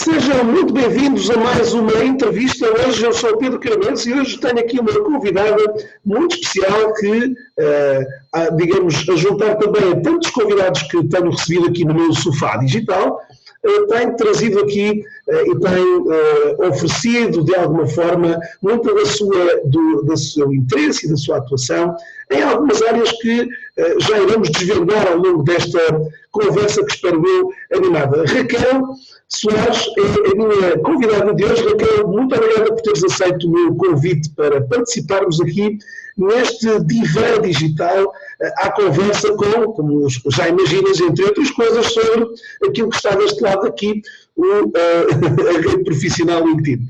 Sejam muito bem-vindos a mais uma entrevista. Hoje eu sou o Pedro Caramês e hoje tenho aqui uma convidada muito especial que, digamos, a juntar também a tantos convidados que tenho recebido aqui no meu sofá digital, tem trazido aqui e tem oferecido de alguma forma muito do seu interesse e da sua atuação em algumas áreas que já iremos desvendar ao longo desta conversa que espero eu animada. Raquel Soares é a minha convidada de hoje. Raquel, muito obrigada por teres aceito o meu convite para participarmos aqui neste divã digital à conversa como já imaginas, entre outras coisas, sobre aquilo que está deste lado aqui, a rede profissional LinkedIn.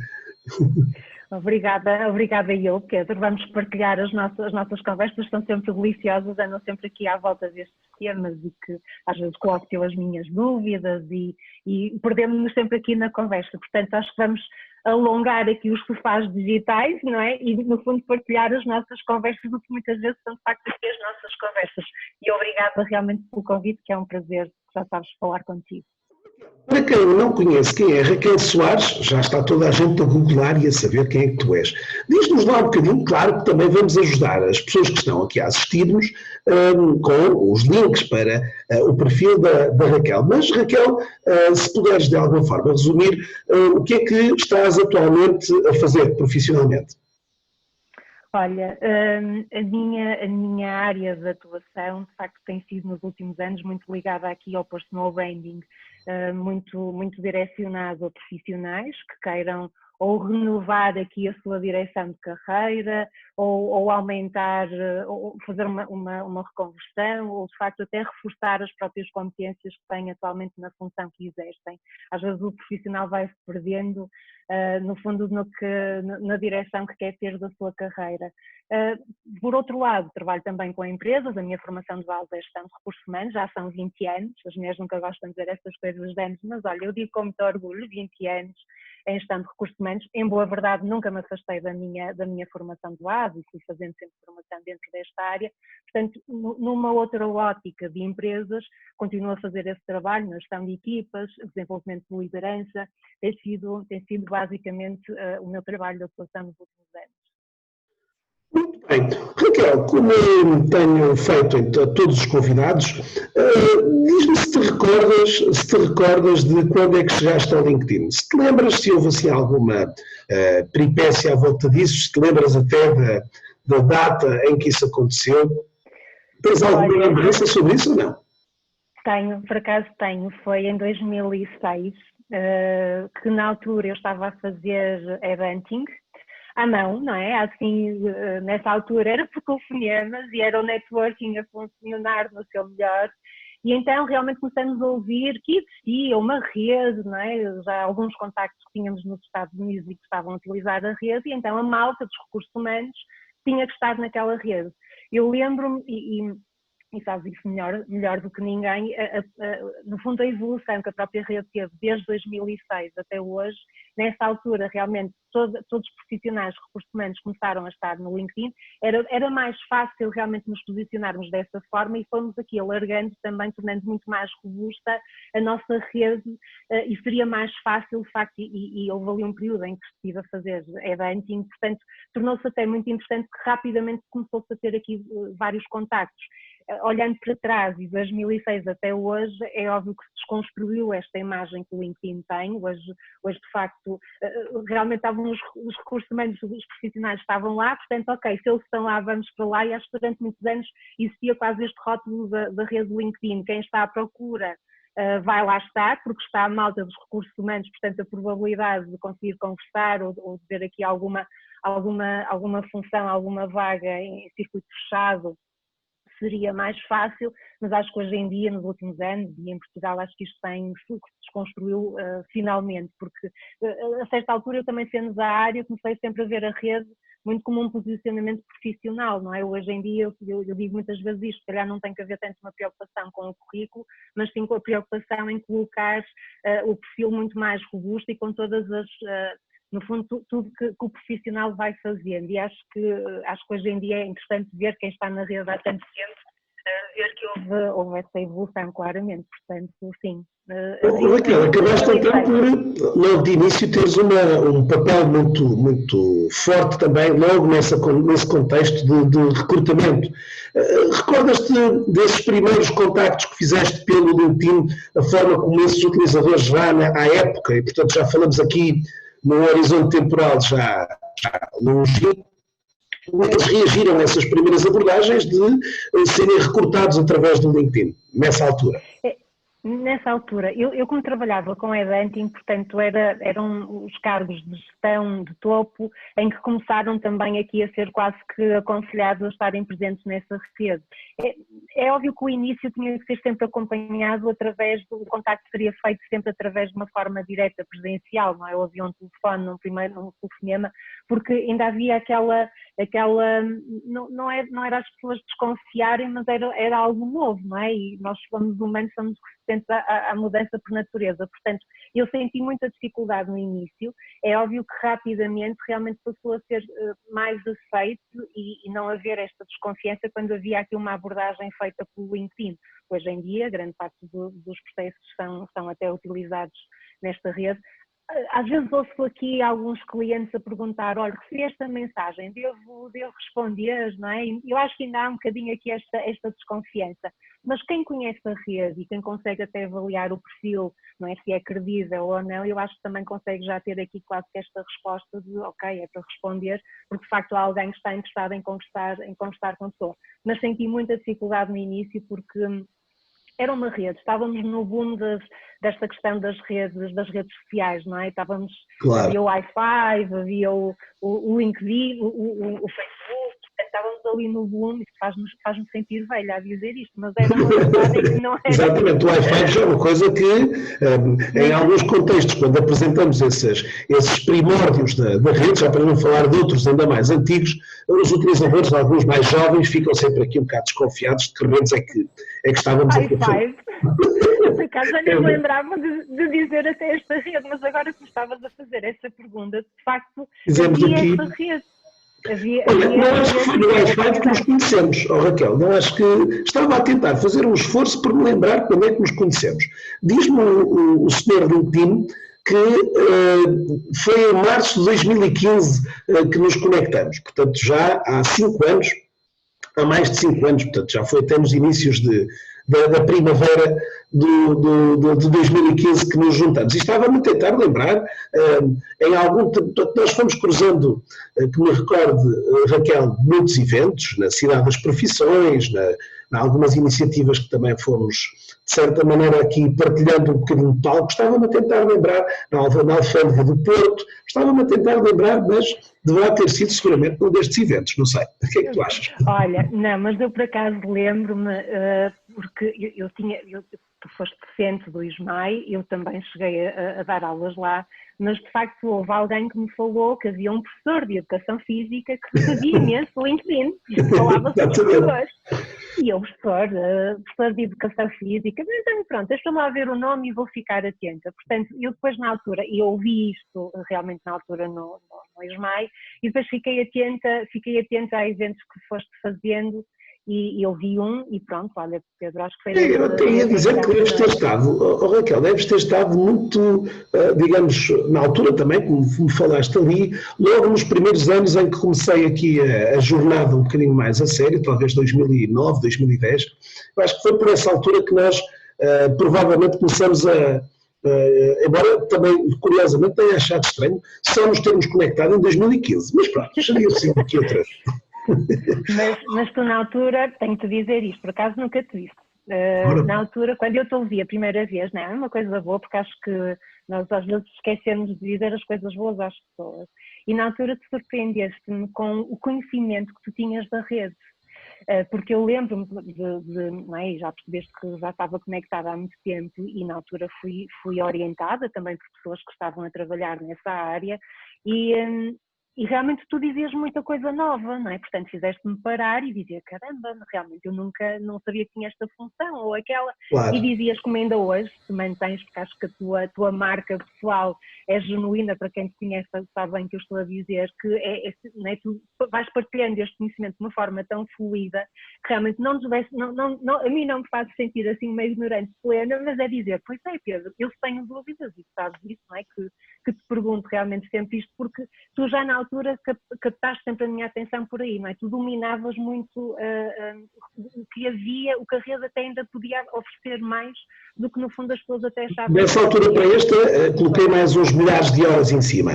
Obrigada eu, Pedro. Vamos partilhar as nossas conversas, são sempre deliciosas, andam sempre aqui à volta destes temas e que às vezes coloco eu as minhas dúvidas e perdemos-nos sempre aqui na conversa. Portanto, acho que vamos alongar aqui os sofás digitais, não é? E no fundo partilhar as nossas conversas, porque muitas vezes são de facto aqui as nossas conversas. E obrigada realmente pelo convite, que é um prazer, já sabes, falar contigo. Para quem não conhece quem é Raquel Soares, já está toda a gente a googlar e a saber quem é que tu és. Diz-nos lá um bocadinho, claro que também vamos ajudar as pessoas que estão aqui a assistir-nos com os links para o perfil da Raquel. Mas Raquel, se puderes de alguma forma resumir, o que é que estás atualmente a fazer profissionalmente? Olha, a minha área de atuação, de facto, tem sido nos últimos anos muito ligada aqui ao personal branding, muito direcionado a profissionais que queiram ou renovar aqui a sua direção de carreira, ou aumentar, ou fazer uma reconversão, ou de facto até reforçar as próprias competências que têm atualmente na função que exercem. Às vezes o profissional vai-se perdendo, no fundo, na direção que quer ter da sua carreira. Por outro lado, trabalho também com empresas, a minha formação de base é gestão de recursos humanos, já são 20 anos, as mulheres nunca gostam de dizer estas coisas de anos, mas olha, eu digo com muito orgulho, 20 anos em gestão de recursos humanos. Em boa verdade, nunca me afastei da minha formação de base e fui fazendo sempre formação dentro desta área. Portanto, numa outra ótica de empresas, continuo a fazer esse trabalho na gestão de equipas, desenvolvimento de liderança, tem sido basicamente o meu trabalho de atuação nos últimos anos. Muito bem. Raquel, como tenho feito a todos os convidados, diz-me se te recordas de quando é que chegaste ao LinkedIn. Se te lembras, se houve assim alguma peripécia à volta disso, se te lembras até da data em que isso aconteceu. Tens alguma lembrança sobre isso ou não? Tenho, por acaso tenho. Foi em 2006, que na altura eu estava a fazer headhunting, à mão, não é? Assim, nessa altura era por telefonemas e era o networking a funcionar no seu melhor. E então realmente começamos a ouvir que existia uma rede, não é? Já alguns contactos que tínhamos nos Estados Unidos e que estavam a utilizar a rede, e então a malta dos recursos humanos tinha que estar naquela rede. Eu lembro-me, e sabes isso melhor do que ninguém, no fundo a evolução que a própria rede teve desde 2006 até hoje, nessa altura realmente todos os profissionais de recursos humanos começaram a estar no LinkedIn, era mais fácil realmente nos posicionarmos dessa forma e fomos aqui alargando também, tornando muito mais robusta a nossa rede e seria mais fácil de facto, e houve ali um período em que estive a fazer headhunting, portanto tornou-se até muito interessante que rapidamente começou-se a ter aqui vários contactos. Olhando para trás, de 2006 até hoje, é óbvio que se desconstruiu esta imagem que o LinkedIn tem. Hoje de facto, realmente estavam os recursos humanos, os profissionais estavam lá, portanto, ok, se eles estão lá, vamos para lá, e acho que durante muitos anos existia quase este rótulo da rede do LinkedIn, quem está à procura vai lá estar, porque está a malta dos recursos humanos, portanto, a probabilidade de conseguir conversar ou de ver aqui alguma função, alguma vaga em circuito fechado, seria mais fácil, mas acho que hoje em dia, nos últimos anos, e em Portugal, acho que isto se desconstruiu finalmente, porque a certa altura eu também sendo da área, comecei sempre a ver a rede muito como um posicionamento profissional, não é? Hoje em dia eu digo muitas vezes isto, se calhar não tem que haver tanto uma preocupação com o currículo, mas sim com a preocupação em colocar o perfil muito mais robusto e com todas as... no fundo, tudo que o profissional vai fazendo, e acho que hoje em dia é interessante ver quem está na rede há tanto tempo ver que houve essa evolução, claramente, portanto, sim. Raquel, acabaste então por, logo de início, teres um papel muito forte também, logo nesse contexto de recrutamento. Recordas-te desses primeiros contactos que fizeste pelo LinkedIn, a forma como esses utilizadores já à época, e portanto já falamos aqui num horizonte temporal já longínquo, como é que eles reagiram a essas primeiras abordagens de serem recrutados através do LinkedIn, nessa altura? Nessa altura, eu como trabalhava com headhunting, portanto eram os cargos de gestão de topo em que começaram também aqui a ser quase que aconselhados a estarem presentes nessa rede. É óbvio que o início tinha que ser sempre acompanhado através do contacto, seria feito sempre através de uma forma direta, presencial, não é? Ou havia um telefone, um telefonema, porque ainda havia aquela não era as pessoas desconfiarem, mas era algo novo, não é? E nós somos humanos, somos resistentes à mudança por natureza, portanto eu senti muita dificuldade no início. É óbvio que rapidamente realmente passou a ser mais aceito e não haver esta desconfiança quando havia aqui uma abordagem feita pelo LinkedIn. Hoje em dia, grande parte dos processos são até utilizados nesta rede. Às vezes ouço aqui alguns clientes a perguntar, olha, recebi esta mensagem, devo responder, não é? Eu acho que ainda há um bocadinho aqui esta desconfiança, mas quem conhece a rede e quem consegue até avaliar o perfil, não é, se é credível ou não, eu acho que também consegue já ter aqui quase que esta resposta de, ok, é para responder, porque de facto há alguém que está interessado em conversar com a pessoa. Mas senti muita dificuldade no início porque era uma rede, estávamos no boom desta questão das redes sociais, não é? Claro. Havia o Wi-Fi, havia o LinkedIn, o Facebook, estávamos ali no boom, isso faz-me sentir velha a dizer isto, mas era uma verdade que não era. Exatamente, o Wi-Fi já é uma coisa que, em alguns contextos, quando apresentamos esses primórdios da rede, já para não falar de outros ainda mais antigos, os utilizadores, alguns mais jovens, ficam sempre aqui um bocado desconfiados de que redes é que estávamos a fazer. Por acaso eu nem me lembrava de dizer até esta rede, mas agora que estavas a fazer essa pergunta, de facto, havia esta rede. Olha, não acho que foi no Wi-Fi que nos conhecemos, Raquel, não acho que... Estava a tentar fazer um esforço por me lembrar quando é que nos conhecemos. Diz-me o senhor LinkedIn que foi em março de 2015 que nos conectamos, portanto já há 5 anos, há mais de 5 anos, portanto já foi até nos inícios da primavera de 2015 que nos juntamos. E estava-me a tentar lembrar, em algum tempo, nós fomos cruzando, que me recorde, Raquel, muitos eventos, na Cidade das Profissões, em algumas iniciativas que também fomos, de certa maneira, aqui partilhando um bocadinho de palco. Estava-me a tentar lembrar, na Alfândega do Porto, estava-me a tentar lembrar, mas deverá ter sido seguramente um destes eventos, não sei. O que é que tu achas? Olha, não, mas eu por acaso lembro-me, porque tu foste docente do ISMAI, eu também cheguei a dar aulas lá, mas de facto houve alguém que me falou que havia um professor de Educação Física que sabia imenso LinkedIn e falava sobre pessoas. E eu, professor de Educação Física, mas então pronto, deixa-me lá ver o nome e vou ficar atenta. Portanto, eu depois na altura, e ouvi isto realmente na altura no ISMAI, e depois fiquei atenta a eventos que foste fazendo, e eu vi e pronto, olha, Pedro, acho que foi... Eu tenho a dizer que deves ter estado, Raquel, deves ter estado muito, digamos, na altura também, como me falaste ali, logo nos primeiros anos em que comecei aqui a jornada um bocadinho mais a sério, talvez 2009, 2010, eu acho que foi por essa altura que nós provavelmente começamos embora também, curiosamente, tenha achado estranho só nos termos conectado em 2015, mas pronto, seria assim aqui outra. Mas tu na altura, tenho-te a dizer isto, por acaso nunca te disse. Na altura, quando eu te ouvi a primeira vez, não é uma coisa boa, porque acho que nós às vezes esquecemos de dizer as coisas boas às pessoas. E na altura te surpreendeste-me com o conhecimento que tu tinhas da rede. Porque eu lembro-me não é, já percebeste que já estava conectada há muito tempo e na altura fui orientada também por pessoas que estavam a trabalhar nessa área e E realmente tu dizias muita coisa nova, não é? Portanto, fizeste-me parar e dizer, caramba, realmente eu nunca, não sabia que tinha esta função ou aquela. E Claro. dizias como ainda hoje, te mantens, porque acho que a tua marca pessoal é genuína, para quem te conhece sabe bem que eu estou a dizer, que não é, tu vais partilhando este conhecimento de uma forma tão fluida, que realmente não, a mim não me faz sentir assim uma ignorante plena, mas é dizer, pois é Pedro, eu tenho dúvidas e sabes isso, não é? Que te pergunto realmente sempre isto, porque tu já na altura captaste sempre a minha atenção por aí, não é? Tu dominavas muito o que havia, o que a rede até ainda podia oferecer mais do que no fundo as pessoas até achavam Nessa que altura, para podia. esta, coloquei mais uns milhares de horas em cima.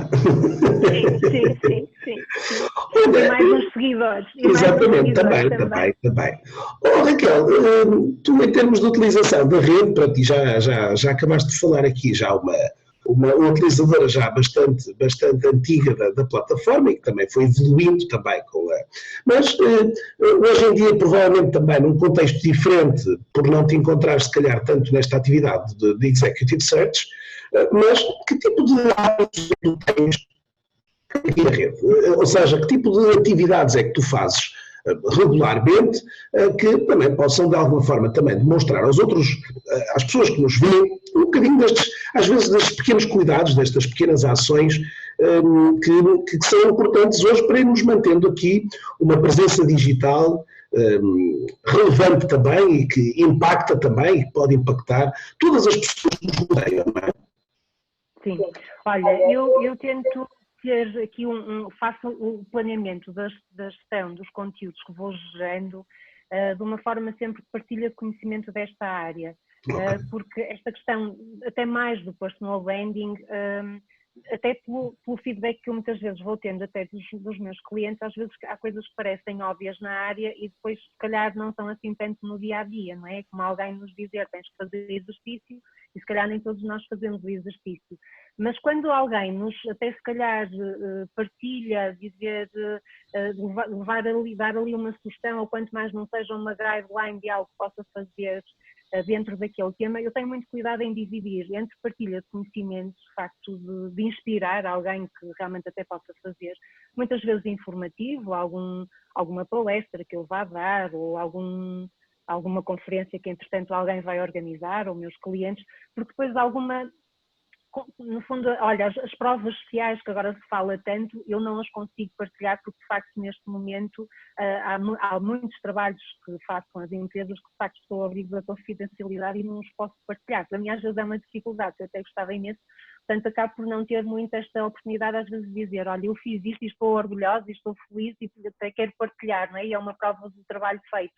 Sim, sim, sim, sim, sim. E Olha, mais uns seguidores, e mais uns exatamente, seguidores também, também. também, também. Oh, Raquel, tu em termos de utilização da rede, para ti já acabaste de falar aqui, já uma utilizadora já bastante antiga da plataforma e que também foi evoluindo também com a... Mas hoje em dia, provavelmente também num contexto diferente, por não te encontrar se calhar tanto nesta atividade de Executive Search, mas que tipo de hábitos tu tens aqui na rede? Ou seja, que tipo de atividades é que tu fazes regularmente, que também possam de alguma forma também demonstrar aos outros, às pessoas que nos veem, um bocadinho destes, às vezes destes pequenos cuidados, destas pequenas ações que são importantes hoje para irmos mantendo aqui uma presença digital relevante também e que impacta também e que pode impactar todas as pessoas que nos rodeiam, não é? Sim, olha, eu tento ter aqui faço o planeamento da gestão dos conteúdos que vou gerando de uma forma sempre de partilha de conhecimento desta área, porque esta questão, até mais do personal branding, até pelo feedback que eu muitas vezes vou tendo até dos meus clientes, às vezes há coisas que parecem óbvias na área e depois se calhar não são assim tanto no dia a dia, não é? Como alguém nos dizer tens que fazer exercício e se calhar nem todos nós fazemos o exercício. Mas quando alguém nos até se calhar partilha, dizer, dar ali uma sugestão ou quanto mais não seja uma guideline de algo que possa fazer dentro daquele tema, eu tenho muito cuidado em dividir entre partilha de conhecimentos, de facto de inspirar alguém que realmente até possa fazer, muitas vezes informativo, alguma palestra que eu vá dar ou alguma conferência que entretanto alguém vai organizar, ou meus clientes, porque depois no fundo, olha, as provas sociais que agora se fala tanto, eu não as consigo partilhar porque de facto neste momento há muitos trabalhos que faço com as empresas que de facto estou a abrigo da confidencialidade e não os posso partilhar. Para mim às vezes é uma dificuldade, eu até gostava imenso, portanto acabo por não ter muito esta oportunidade às vezes de dizer, olha, eu fiz isto e estou orgulhosa e estou feliz e até quero partilhar, não é? E é uma prova do trabalho feito.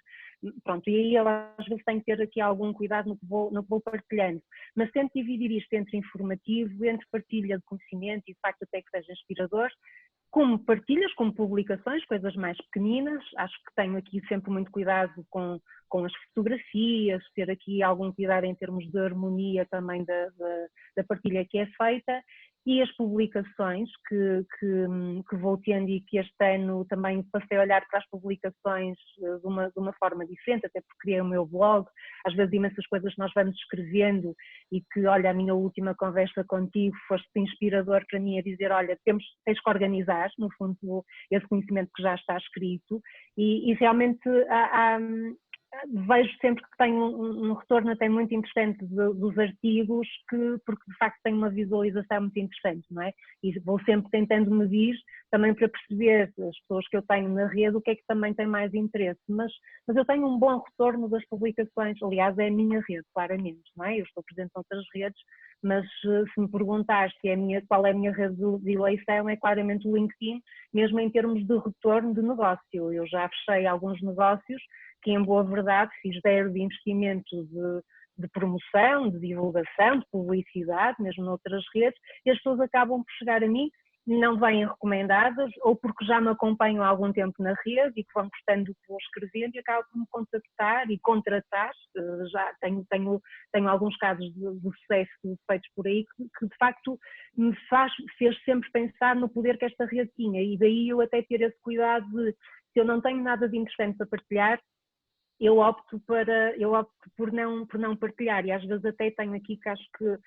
Pronto, e aí eu às vezes tenho que ter aqui algum cuidado no que vou partilhando, mas tento dividir isto entre informativo, entre partilha de conhecimento e de facto até que seja inspirador, como partilhas, como publicações, coisas mais pequeninas, acho que tenho aqui sempre muito cuidado com as fotografias, ter aqui algum cuidado em termos de harmonia também da partilha que é feita, e as publicações que vou tendo e que este ano também passei a olhar para as publicações de uma forma diferente, até porque criei o meu blog, às vezes imensas coisas que nós vamos escrevendo e que, olha, a minha última conversa contigo foste inspirador para mim a dizer, olha, tens que organizar, no fundo, esse conhecimento que já está escrito e realmente vejo sempre que tenho um retorno até muito interessante dos artigos, porque de facto tenho uma visualização muito interessante, não é? E vou sempre tentando medir também para perceber as pessoas que eu tenho na rede o que é que também tem mais interesse, mas eu tenho um bom retorno das publicações, aliás é a minha rede, claramente, não é? Eu estou presente em outras redes, mas se me perguntar qual é a minha rede de eleição, é claramente o LinkedIn, mesmo em termos de retorno de negócio. Eu já fechei alguns negócios que em boa verdade fiz zero de investimento de promoção, de divulgação, de publicidade, mesmo noutras redes, e as pessoas acabam por chegar a mim, não vêm recomendadas, ou porque já me acompanham há algum tempo na rede e que vão gostando do que vou escrevendo e acabam por me contactar e contratar. Já tenho alguns casos de sucesso feitos por aí que de facto fez sempre pensar no poder que esta rede tinha, e daí eu até ter esse cuidado de, se eu não tenho nada de interessante para partilhar, eu opto por não partilhar, e às vezes até tenho aqui que acho que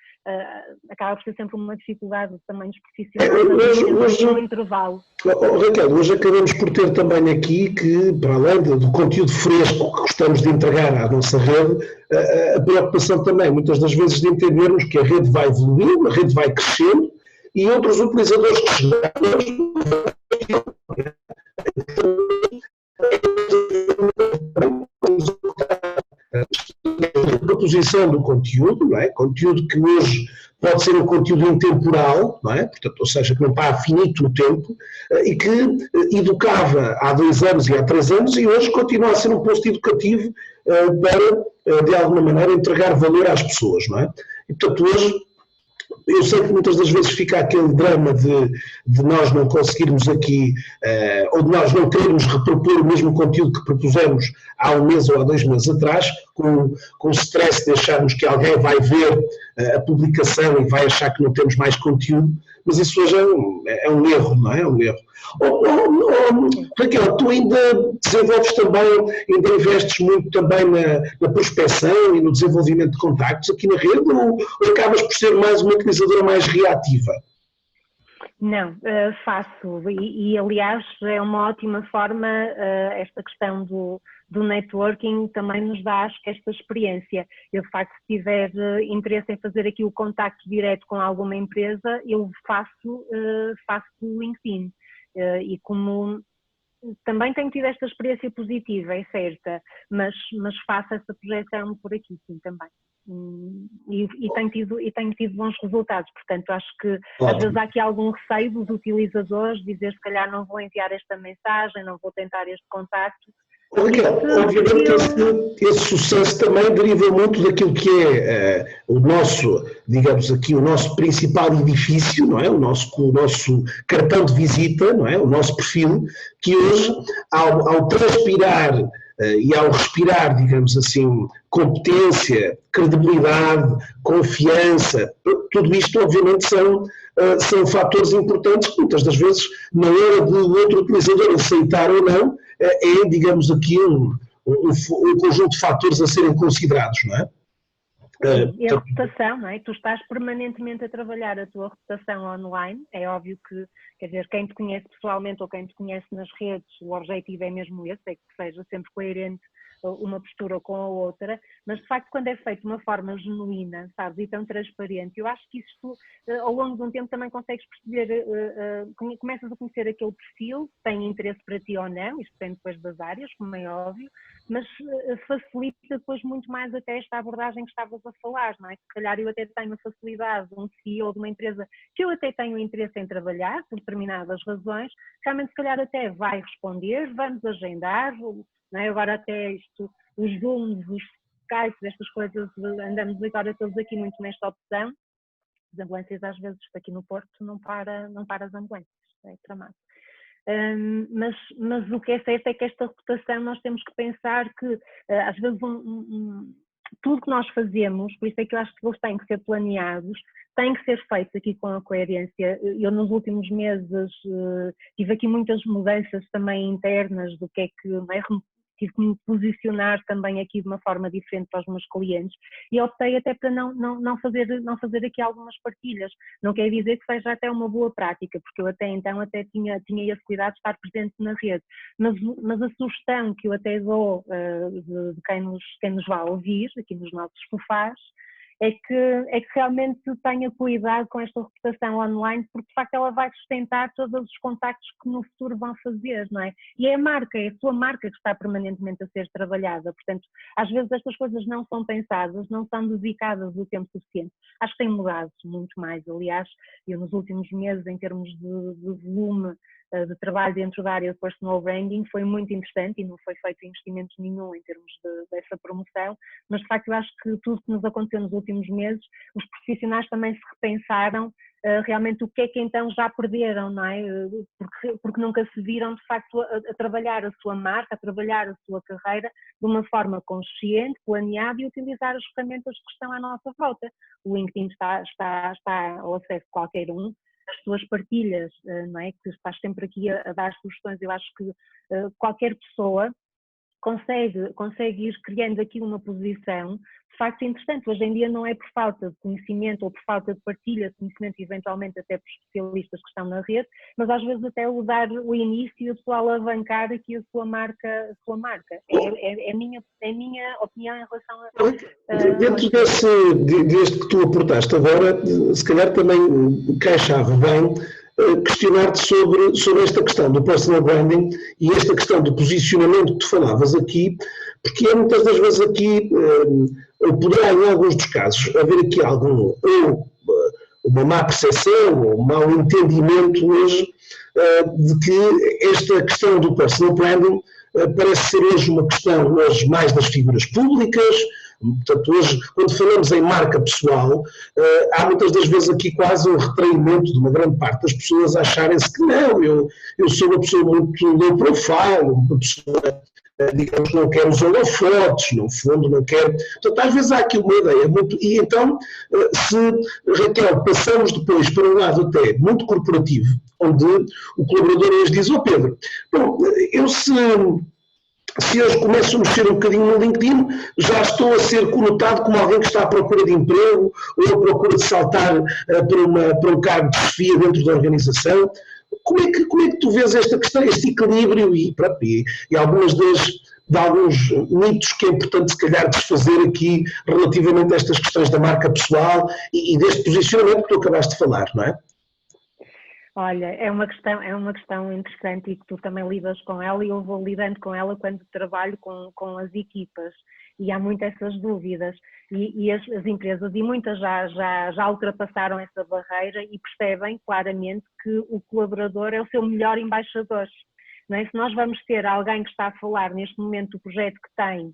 acaba por ser sempre uma dificuldade também dos profissionais Hoje, no intervalo. Raquel, hoje acabamos por ter também aqui que, para além do conteúdo fresco que gostamos de entregar à nossa rede, a preocupação também, muitas das vezes, de entendermos que a rede vai evoluindo, a rede vai crescendo e outros utilizadores que chegaram a proposição do conteúdo, não é? Conteúdo que hoje pode ser um conteúdo intemporal, não é? Portanto, ou seja, que não está finito no tempo, e que educava há 2 anos e há 3 anos e hoje continua a ser um posto educativo para, de alguma maneira, entregar valor às pessoas, não é? E, portanto, hoje eu sei que muitas das vezes fica aquele drama de nós não conseguirmos aqui, ou de nós não querermos repropor o mesmo conteúdo que propusemos há 1 mês ou há 2 meses atrás, com o stress de acharmos que alguém vai ver a publicação e vai achar que não temos mais conteúdo, mas isso hoje é um erro, não é? É um erro. Raquel, tu ainda desenvolves também, ainda investes muito também na prospecção e no desenvolvimento de contactos aqui na rede, ou acabas por ser mais uma utilizadora mais reativa? Não, faço e aliás é uma ótima forma esta questão do networking também nos dá, acho que esta experiência. Eu de facto se tiver interesse em fazer aqui o contacto direto com alguma empresa, eu faço o LinkedIn e como também tenho tido esta experiência positiva, é certa, mas faço essa projeção por aqui sim também. E tenho tido bons resultados, portanto acho que às vezes há aqui algum receio dos utilizadores, dizer se calhar não vou enviar esta mensagem, não vou tentar este contacto. Raquel, obviamente esse sucesso também deriva muito daquilo que é o nosso, digamos aqui, o nosso principal edifício, não é? O nosso cartão de visita, não é? O nosso perfil, que hoje, ao transpirar e ao respirar, digamos assim, competência, credibilidade, confiança, tudo isto obviamente são fatores importantes que muitas das vezes, na hora do outro utilizador aceitar ou não, é, digamos aqui, um conjunto de fatores a serem considerados, não é? E a reputação, não é? Tu estás permanentemente a trabalhar a tua reputação online, é óbvio que, quer dizer, quem te conhece pessoalmente ou quem te conhece nas redes, o objetivo é mesmo esse, é que seja sempre coerente uma postura com a outra, mas de facto quando é feito de uma forma genuína, sabes, e tão transparente, eu acho que isto ao longo de um tempo também consegues perceber, começas a conhecer aquele perfil, tem interesse para ti ou não, isto depende depois das áreas, como é óbvio, mas facilita depois muito mais até esta abordagem que estavas a falar, não é? Se calhar eu até tenho a facilidade, um CEO de uma empresa que eu até tenho interesse em trabalhar, por determinadas razões, realmente se calhar até vai responder, vamos agendar, não é? Agora até isto, os Zooms, os Skypes, estas coisas, andamos agora todos aqui muito nesta opção. As ambulâncias às vezes aqui no Porto não para as ambulâncias, é tramado. Mas o que é certo é que esta reputação nós temos que pensar que às vezes tudo que nós fazemos, por isso é que eu acho que eles têm que ser planeados, têm que ser feitos aqui com a coerência. Eu nos últimos meses tive aqui muitas mudanças também internas do que é que tive que me posicionar também aqui de uma forma diferente para os meus clientes e optei até para não fazer aqui algumas partilhas. Não quer dizer que seja até uma boa prática, porque eu até então tinha esse cuidado de estar presente na rede, mas a sugestão que eu até dou de quem nos vai ouvir, aqui nos nossos sofás, é que realmente tenha cuidado com esta reputação online, porque de facto ela vai sustentar todos os contactos que no futuro vão fazer, não é? E é a tua marca que está permanentemente a ser trabalhada, portanto, às vezes estas coisas não são pensadas, não são dedicadas o tempo suficiente. Acho que tem mudado muito mais, aliás, eu nos últimos meses, em termos de volume de trabalho dentro da área de personal branding, foi muito interessante e não foi feito investimento nenhum em termos dessa promoção, mas de facto eu acho que tudo que nos aconteceu nos últimos meses, os profissionais também se repensaram realmente o que é que então já perderam, não é? Porque nunca se viram de facto a trabalhar a sua marca, a trabalhar a sua carreira de uma forma consciente, planeada e utilizar as ferramentas que estão à nossa volta. O LinkedIn está ao acesso de qualquer um, as tuas partilhas, não é? Que estás sempre aqui a dar sugestões, eu acho que qualquer pessoa consegue ir criando aqui uma posição de facto interessante. Hoje em dia não é por falta de conhecimento ou por falta de partilha de conhecimento, eventualmente até por especialistas que estão na rede, mas às vezes até o dar o início e a pessoa alavancar aqui a sua marca. É a minha opinião em relação a... Dentro deste que tu aportaste agora, se calhar também encaixava bem questionar-te sobre esta questão do personal branding e esta questão do posicionamento que tu falavas aqui, porque é muitas das vezes aqui, ou poderá em alguns dos casos haver aqui uma má percepção ou um mau entendimento hoje de que esta questão do personal branding parece ser hoje uma questão mais das figuras públicas. Portanto, hoje, quando falamos em marca pessoal, há muitas das vezes aqui quase um retraimento de uma grande parte das pessoas acharem-se que não, eu sou uma pessoa muito low profile, uma pessoa, digamos, não quero os holofotes, no fundo, não quero... Portanto, às vezes há aqui uma ideia muito... E então, se, Raquel, passamos depois para um lado até muito corporativo, onde o colaborador hoje diz, Pedro, bom, eu se hoje começo a mexer um bocadinho no LinkedIn, já estou a ser conotado como alguém que está à procura de emprego ou à procura de saltar para um cargo de chefia dentro da organização. Como é que tu vês esta questão, este equilíbrio e algumas de alguns mitos que é importante se calhar desfazer aqui relativamente a estas questões da marca pessoal e deste posicionamento que tu acabaste de falar, não é? Olha, é uma questão interessante e que tu também lidas com ela e eu vou lidando com ela quando trabalho com as equipas e há muitas essas dúvidas e as empresas e muitas já ultrapassaram essa barreira e percebem claramente que o colaborador é o seu melhor embaixador. Não é? Se nós vamos ter alguém que está a falar neste momento do projeto que tem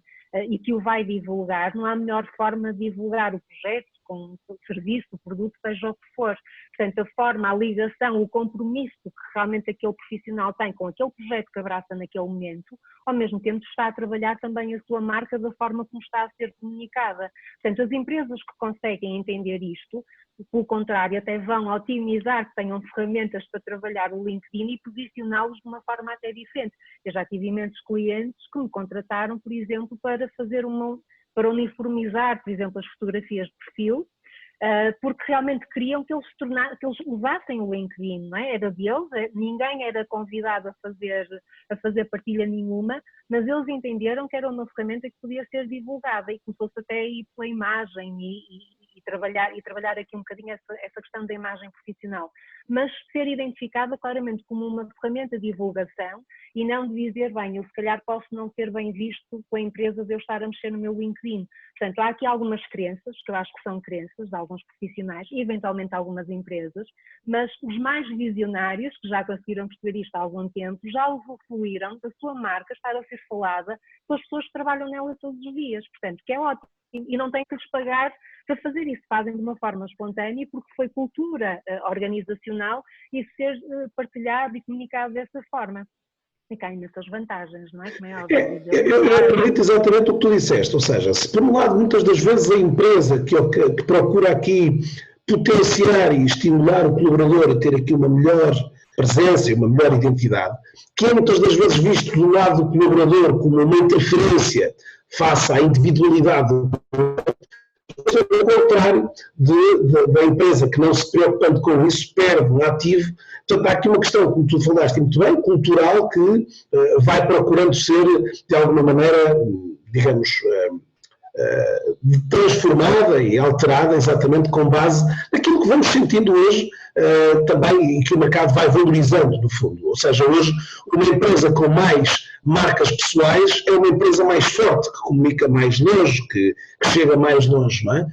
e que o vai divulgar, não há melhor forma de divulgar o projeto, com o serviço, o produto, seja o que for. Portanto, a forma, a ligação, o compromisso que realmente aquele profissional tem com aquele projeto que abraça naquele momento, ao mesmo tempo está a trabalhar também a sua marca da forma como está a ser comunicada. Portanto, as empresas que conseguem entender isto, pelo contrário, até vão otimizar, que tenham ferramentas para trabalhar o LinkedIn e posicioná-los de uma forma até diferente. Eu já tive imensos clientes que me contrataram, por exemplo, para para uniformizar, por exemplo, as fotografias de perfil, porque realmente queriam que eles usassem o LinkedIn, não é? Era deles, ninguém era convidado a fazer partilha nenhuma, mas eles entenderam que era uma ferramenta que podia ser divulgada e começou-se até a ir pela imagem e trabalhar aqui um bocadinho essa questão da imagem profissional, mas ser identificada claramente como uma ferramenta de divulgação e não de dizer, bem, eu se calhar posso não ser bem visto com a empresa de eu estar a mexer no meu LinkedIn. Portanto, há aqui algumas crenças, que eu acho que são crenças de alguns profissionais e eventualmente algumas empresas, mas os mais visionários, que já conseguiram perceber isto há algum tempo, já usufruíram da sua marca estar a ser falada pelas pessoas que trabalham nela todos os dias, portanto, que é ótimo. E não têm que lhes pagar para fazer isso, fazem de uma forma espontânea porque foi cultura organizacional e ser partilhado e comunicado dessa forma. E cá há imensas vantagens, não é? Como é óbvio. Eu acredito exatamente o que tu disseste, ou seja, se por um lado muitas das vezes a empresa que procura aqui potenciar e estimular o colaborador a ter aqui uma melhor presença e uma melhor identidade, que é muitas das vezes visto do lado do colaborador como uma interferência face à individualidade do ao contrário da empresa que não se preocupando com isso perde um ativo. Portanto, há aqui uma questão, como tu falaste muito bem, cultural, que vai procurando ser, de alguma maneira, digamos, transformada e alterada exatamente com base naquilo que vamos sentindo hoje também e que o mercado vai valorizando, no fundo. Ou seja, hoje uma empresa com mais marcas pessoais é uma empresa mais forte, que comunica mais longe, que chega mais longe, não é?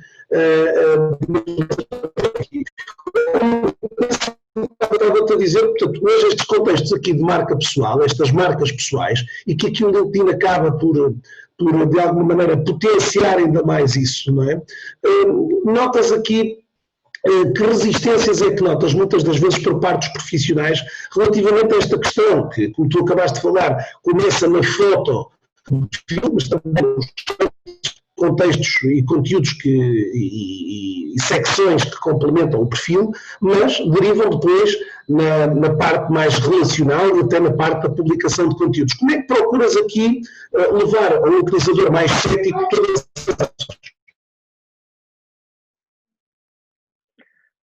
Estava-te a dizer, portanto, hoje estes contextos aqui de marca pessoal, estas marcas pessoais, e que aqui o LinkedIn acaba por de alguma maneira potenciar ainda mais isso, não é? Notas aqui que resistências é que notas muitas das vezes por parte dos profissionais relativamente a esta questão que, como tu acabaste de falar, começa na foto, mas também contextos e conteúdos e secções que complementam o perfil, mas derivam depois na parte mais relacional e até na parte da publicação de conteúdos. Como é que procuras aqui levar ao utilizador mais cético todas essas.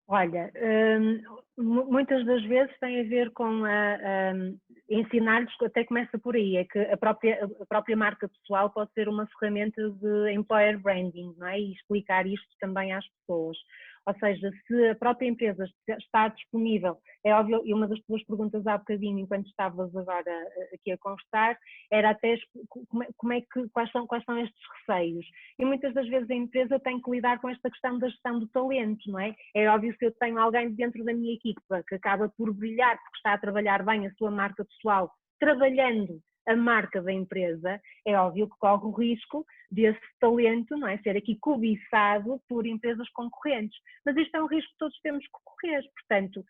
Olha, muitas das vezes tem a ver com ensinar-lhes, até começa por aí, é que a própria marca pessoal pode ser uma ferramenta de employer branding, não é? E explicar isto também às pessoas. Ou seja, se a própria empresa está disponível, é óbvio, e uma das tuas perguntas há bocadinho, enquanto estavas agora aqui a conversar, era até quais são estes receios. E muitas das vezes a empresa tem que lidar com esta questão da gestão do talento, não é? É óbvio, se eu tenho alguém dentro da minha equipa que acaba por brilhar porque está a trabalhar bem a sua marca pessoal, trabalhando a marca da empresa, é óbvio que corre o risco desse talento, não é, ser aqui cobiçado por empresas concorrentes. Mas isto é um risco que todos temos que correr, portanto,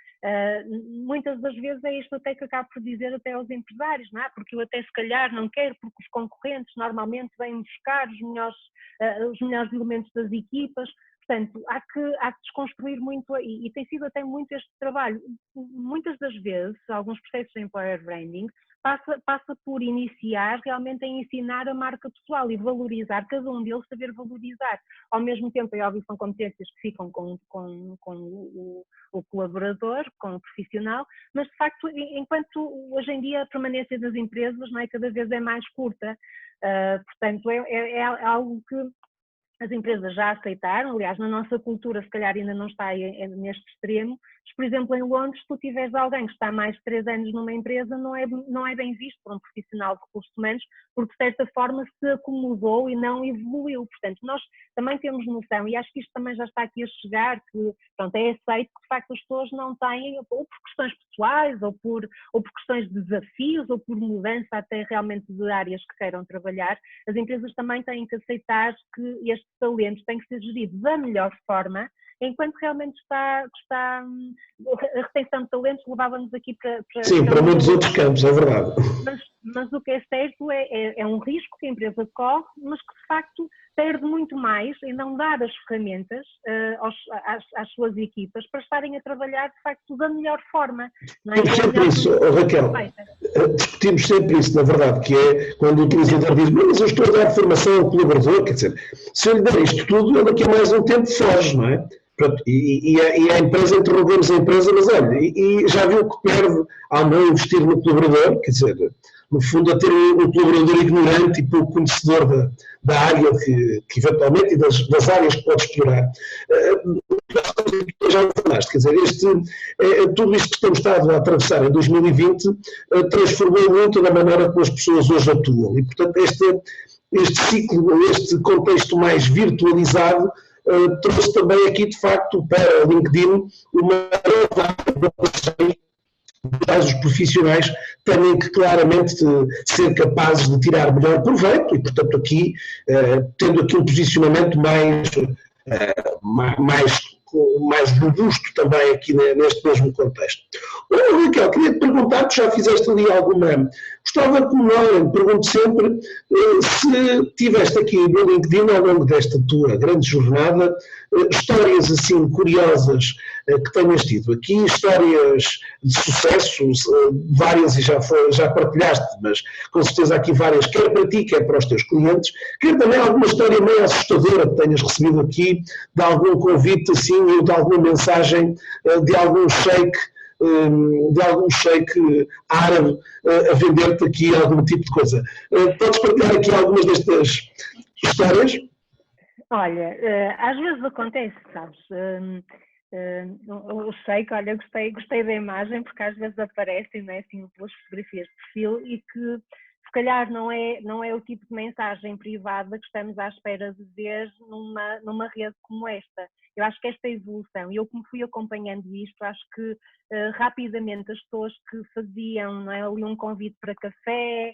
muitas das vezes é isto até que acabo por dizer até aos empresários, não é? Porque eu até se calhar não quero, porque os concorrentes normalmente vêm buscar os melhores elementos das equipas. Portanto, há que desconstruir muito, e tem sido até muito este trabalho. Muitas das vezes, alguns processos de employer branding passa por iniciar realmente a ensinar a marca pessoal e valorizar, cada um deles saber valorizar. Ao mesmo tempo, é óbvio que são competências que ficam com o colaborador, com o profissional, mas de facto, enquanto hoje em dia a permanência das empresas, não é, cada vez é mais curta, portanto é algo que as empresas já aceitaram. Aliás, na nossa cultura se calhar ainda não está neste extremo, mas, por exemplo, em Londres, se tu tiveres alguém que está mais de 3 anos numa empresa, não é bem visto por um profissional de recursos humanos, porque de certa forma se acomodou e não evoluiu. Portanto, nós também temos noção, e acho que isto também já está aqui a chegar, que pronto, é aceito que de facto as pessoas não têm, ou por questões pessoais, ou por questões de desafios, ou por mudança até realmente de áreas que queiram trabalhar, as empresas também têm que aceitar que este talento tem que ser gerido da melhor forma, enquanto realmente está a retenção de talentos levava-nos aqui para Sim, para muitos outros campos, é verdade. Mas o que é certo é um risco que a empresa corre, mas que de facto perde muito mais em não dar as ferramentas às suas equipas para estarem a trabalhar de facto da melhor forma. Não é? Discutimos sempre isso, Raquel, discutimos sempre isso, na verdade, que é quando o utilizador diz, mas eu estou a dar formação ao colaborador, quer dizer, se eu lhe der isto tudo, ele daqui a mais um tempo foge, não é? Pronto, e a empresa, interrogamos a empresa, mas olha, e já viu que perde ao não investir no colaborador, quer dizer, no fundo a ter um colaborador ignorante e pouco conhecedor da área que eventualmente, e das áreas que pode explorar. Já falaste, quer dizer, tudo isto que temos estado a atravessar em 2020 transformou muito da maneira como as pessoas hoje atuam, e portanto este ciclo, este contexto mais virtualizado, trouxe também aqui, de facto, para o LinkedIn uma nova os profissionais têm que claramente ser capazes de tirar melhor proveito e, portanto, aqui, tendo aqui um posicionamento mais robusto também aqui neste mesmo contexto. Raquel, queria te perguntar, tu já fizeste ali alguma. Gostava que me pergunto sempre se tiveste aqui no LinkedIn, ao longo desta tua grande jornada, histórias assim curiosas que tenhas tido aqui, histórias de sucesso, várias e já partilhaste, mas com certeza aqui várias, quer para ti, quer para os teus clientes, quer também alguma história meio assustadora que tenhas recebido aqui, de algum convite assim, ou de alguma mensagem de algum sheik árabe a vender-te aqui algum tipo de coisa. Podes partilhar aqui algumas destas histórias? Olha, às vezes acontece, sabes? Eu sei que, olha, gostei da imagem, porque às vezes aparecem, não é, assim, pelas fotografias de perfil, e que se calhar não é o tipo de mensagem privada que estamos à espera de ver numa rede como esta. Eu acho que esta evolução, e eu como fui acompanhando isto, acho que rapidamente as pessoas que faziam, não é, ali um convite para café,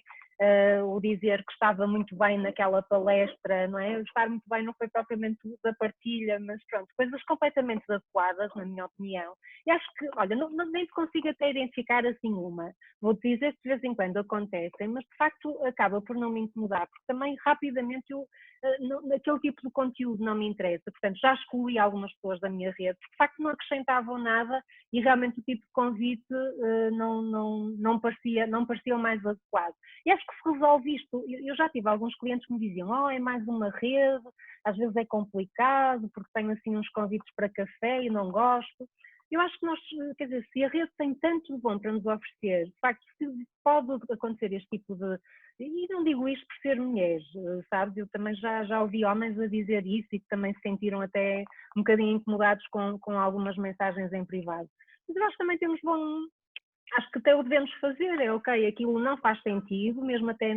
o dizer que estava muito bem naquela palestra, não é? O estar muito bem não foi propriamente da partilha, mas pronto, coisas completamente adequadas, na minha opinião. E acho que, olha, nem te consigo até identificar assim uma. Vou-te dizer que de vez em quando acontecem, mas de facto acaba por não me incomodar, porque também rapidamente aquele tipo de conteúdo não me interessa. Portanto, já excluí algumas pessoas da minha rede, porque de facto não acrescentavam nada e realmente o tipo de convite não parecia o mais adequado. E acho que se resolve isto. Eu já tive alguns clientes que me diziam, é mais uma rede, às vezes é complicado, porque tenho assim uns convites para café e não gosto. Eu acho que nós, quer dizer, se a rede tem tanto de bom para nos oferecer, de facto, se pode acontecer este tipo de... E não digo isto por ser mulher, sabes? Eu também já ouvi homens a dizer isso e que também se sentiram até um bocadinho incomodados com algumas mensagens em privado. Mas nós também temos bom... Acho que até o devemos fazer, ok, aquilo não faz sentido, mesmo até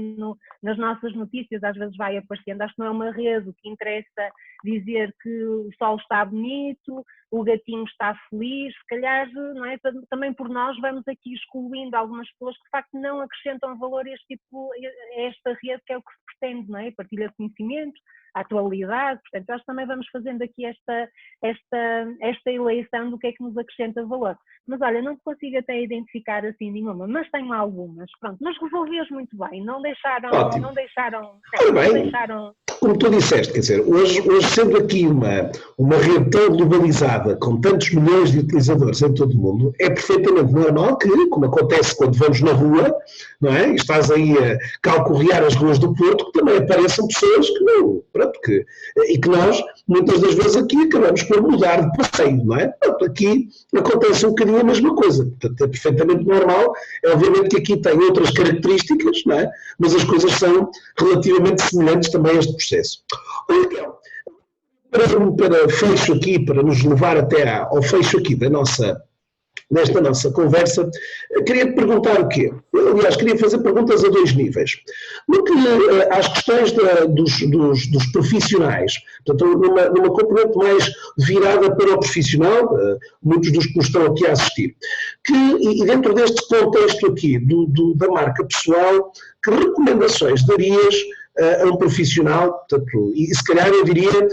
nas nossas notícias às vezes vai aparecendo, acho que não é uma rede, o que interessa dizer que o sol está bonito, o gatinho está feliz, se calhar, não é? Também por nós vamos aqui excluindo algumas pessoas que de facto não acrescentam valor a esta rede, que é o que se pretende, não é? A partilha de conhecimento, a atualidade, portanto nós também vamos fazendo aqui esta eleição do que é que nos acrescenta valor. Mas olha, não consigo até identificar assim nenhuma, mas tenho algumas, pronto, mas resolvi-as muito bem, não deixaram, Ótimo. não deixaram, Ora bem, não deixaram... Como tu disseste, quer dizer, hoje sendo aqui uma rede tão globalizada, com tantos milhões de utilizadores em todo o mundo, é perfeitamente normal que, como acontece quando vamos na rua, não é? E estás aí a calcorrear as ruas do Porto, que também apareçam pessoas que não, pronto, e que nós, muitas das vezes aqui, acabamos por mudar de passeio, não é? Pronto, aqui acontece um bocadinho a mesma coisa, portanto é perfeitamente normal, obviamente que aqui tem outras características, não é? Mas as coisas são relativamente semelhantes também a este processo. Olha, Raquel, para fecho aqui, para nos levar até ao fecho aqui desta nossa conversa, queria te perguntar o quê? Aliás, queria fazer perguntas a dois níveis. No que às questões dos profissionais, portanto, numa componente mais virada para o profissional, muitos dos que nos estão aqui a assistir, e dentro deste contexto aqui da marca pessoal, que recomendações darias a um profissional, portanto, e se calhar eu diria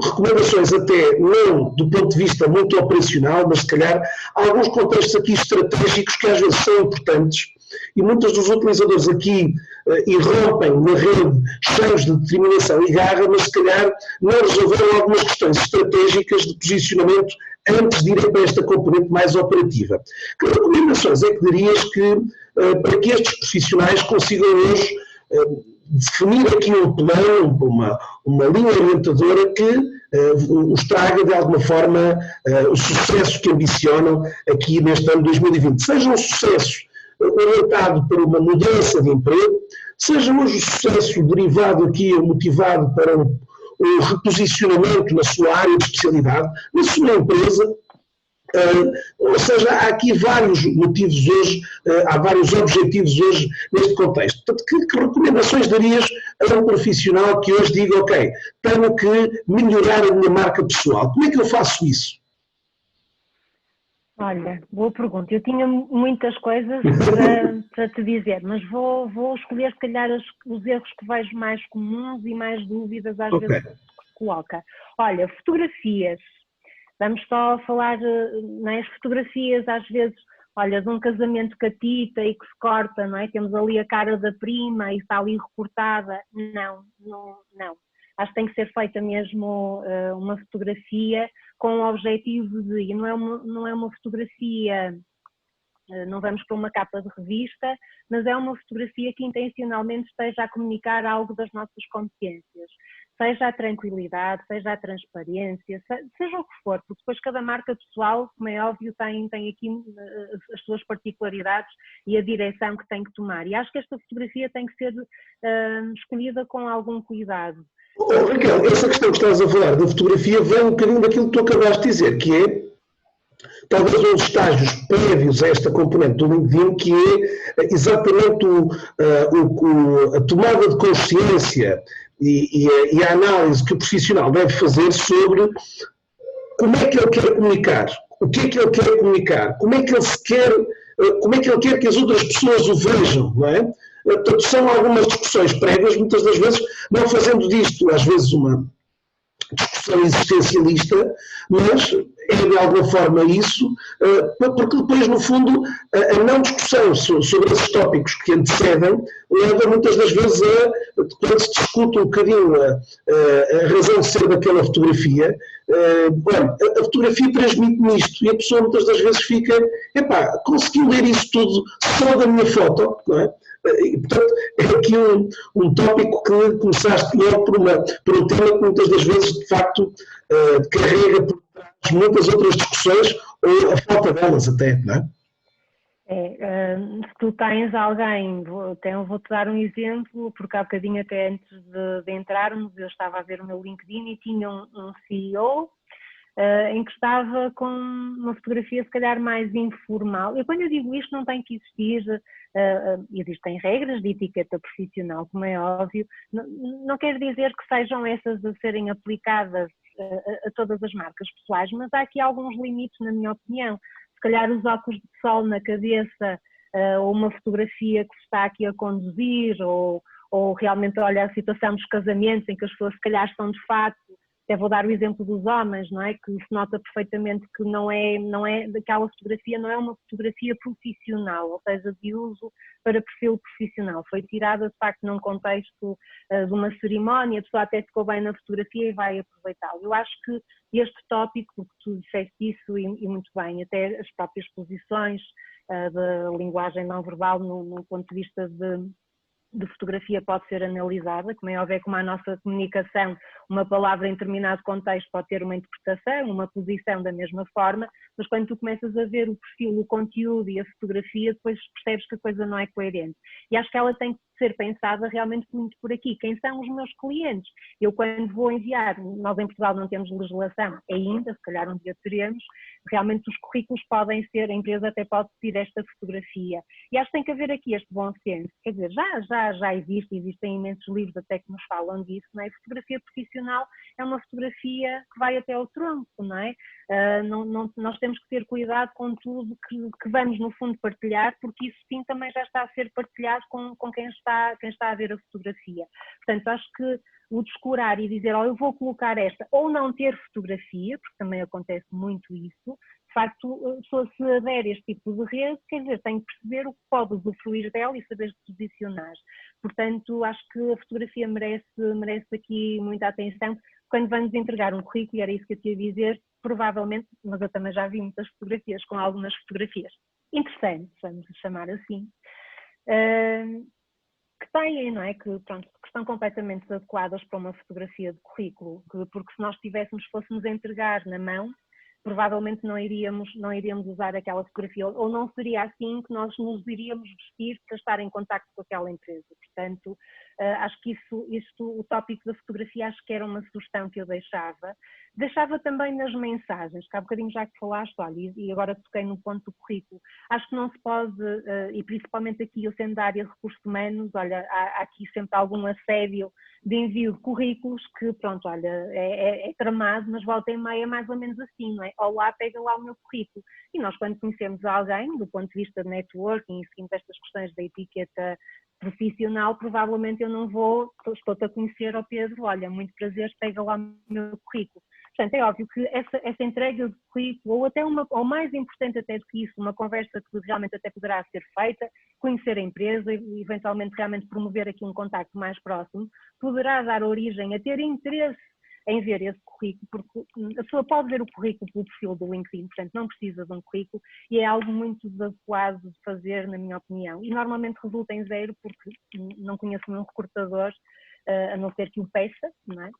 recomendações até não do ponto de vista muito operacional, mas se calhar alguns contextos aqui estratégicos que às vezes são importantes e muitos dos utilizadores aqui irrompem na rede cheios de determinação e garra, mas se calhar não resolveram algumas questões estratégicas de posicionamento antes de irem para esta componente mais operativa. Que recomendações é que darias para que estes profissionais consigam hoje definir aqui um plano, uma linha orientadora que os traga de alguma forma o sucesso que ambicionam aqui neste ano 2020. Seja um sucesso orientado para uma mudança de emprego, seja hoje um sucesso derivado aqui, motivado para um reposicionamento na sua área de especialidade, na sua empresa. Ou seja, há aqui vários motivos hoje, há vários objetivos hoje neste contexto. Portanto, que recomendações darias a um profissional que hoje diga, ok, tenho que melhorar a minha marca pessoal? Como é que eu faço isso? Olha, boa pergunta. Eu tinha muitas coisas para te dizer, mas vou escolher se calhar os erros que vejo mais comuns e mais dúvidas às vezes que se coloca. Olha, fotografias. Vamos só falar nas fotografias, às vezes, olha, de um casamento catita e que se corta, não é? Temos ali a cara da prima e está ali recortada. Não. Acho que tem que ser feita mesmo uma fotografia com o objetivo de, e não é uma fotografia, não vamos para uma capa de revista, mas é uma fotografia que intencionalmente esteja a comunicar algo das nossas competências. Seja a tranquilidade, seja a transparência, seja o que for, porque depois cada marca pessoal, como é óbvio, tem aqui as suas particularidades e a direção que tem que tomar. E acho que esta fotografia tem que ser escolhida com algum cuidado. Raquel, essa questão que estás a falar da fotografia vem um bocadinho daquilo que tu acabaste de dizer, que é talvez uns estágios prévios a esta componente do LinkedIn, que é exatamente a tomada de consciência e a análise que o profissional deve fazer sobre como é que ele quer comunicar, o que é que ele quer comunicar, como é que ele quer que as outras pessoas o vejam, não é? Portanto, são algumas discussões prévias, muitas das vezes, não fazendo disto, às vezes, uma discussão existencialista, mas é de alguma forma isso, porque depois, no fundo, a não discussão sobre esses tópicos que antecedem leva muitas das vezes quando se discute um bocadinho a razão de ser daquela fotografia, a fotografia transmite-me isto e a pessoa muitas das vezes fica, conseguiu ler isso tudo só da minha foto, não é? E, portanto, é aqui um tópico que começaste logo por um tema que muitas das vezes, de facto, carrega por trás muitas outras discussões, ou a falta delas até, não é? Se tu tens alguém, vou-te dar um exemplo, porque há bocadinho até antes de entrarmos, eu estava a ver o meu LinkedIn e tinha um CEO em que estava com uma fotografia se calhar mais informal. Eu quando eu digo isto não tem que existir, existem regras de etiqueta profissional, como é óbvio, não quer dizer que sejam essas a serem aplicadas a todas as marcas pessoais, mas há aqui alguns limites na minha opinião. Se calhar os óculos de sol na cabeça, ou uma fotografia que se está aqui a conduzir, ou realmente olha a situação dos casamentos em que as pessoas se calhar estão de fato. Até vou dar o exemplo dos homens, não é? Que se nota perfeitamente que não é daquela fotografia, não é uma fotografia profissional, ou seja, de uso para perfil profissional. Foi tirada, de facto, num contexto de uma cerimónia, a pessoa até ficou bem na fotografia e vai aproveitá-lo. Eu acho que este tópico, porque tu disseste isso e muito bem, até as próprias posições da linguagem não verbal, num ponto de vista de fotografia pode ser analisada, como é óbvio, como a nossa comunicação, uma palavra em determinado contexto pode ter uma interpretação, uma posição da mesma forma, mas quando tu começas a ver o perfil, o conteúdo e a fotografia, depois percebes que a coisa não é coerente. E acho que ela tem que ser pensada realmente muito por aqui. Quem são os meus clientes? Eu quando vou enviar, nós em Portugal não temos legislação ainda, se calhar um dia teremos, realmente os currículos podem ser, a empresa até pode pedir esta fotografia. E acho que tem que haver aqui este bom senso. Quer dizer, já existem imensos livros até que nos falam disso, não é? Fotografia profissional é uma fotografia que vai até ao tronco, não é? Nós temos que ter cuidado com tudo que vamos no fundo partilhar, porque isso sim também já está a ser partilhado com quem está a ver a fotografia. Portanto, acho que o descurar e dizer, eu vou colocar esta, ou não ter fotografia, porque também acontece muito isso, de facto, a pessoa se adere a este tipo de rede, quer dizer, tem que perceber o que pode usufruir dela e saber posicionar. Portanto, acho que a fotografia merece aqui muita atenção. Quando vamos entregar um currículo, e era isso que eu tinha a dizer, provavelmente, mas eu também já vi muitas fotografias, com algumas fotografias interessantes, vamos chamar assim, que têm, não é? Que estão completamente adequadas para uma fotografia de currículo, porque se nós fôssemos entregar na mão, provavelmente não iríamos usar aquela fotografia, ou não seria assim que nós nos iríamos vestir para estar em contacto com aquela empresa. Portanto, acho que o tópico da fotografia, acho que era uma sugestão que eu deixava. Deixava também nas mensagens, que há bocadinho já que falaste, olha, e agora toquei no ponto do currículo, acho que não se pode, e principalmente aqui eu sendo da área de recursos humanos, olha, há aqui sempre algum assédio de envio de currículos que, pronto, olha, é tramado, mas volta e meia é mais ou menos assim, não é? Olá, pega lá o meu currículo. E nós quando conhecemos alguém, do ponto de vista de networking e seguindo estas questões da etiqueta profissional, provavelmente eu não estou-te a conhecer, Pedro, olha, muito prazer, pega lá o meu currículo. Portanto, é óbvio que essa entrega de currículo, ou até ou mais importante até do que isso, uma conversa que realmente até poderá ser feita, conhecer a empresa e eventualmente realmente promover aqui um contacto mais próximo, poderá dar origem a ter interesse em ver esse currículo, porque a pessoa pode ver o currículo pelo perfil do LinkedIn, portanto não precisa de um currículo e é algo muito adequado de fazer, na minha opinião. E normalmente resulta em zero, porque não conheço nenhum recrutador, a não ser que o peça, não é?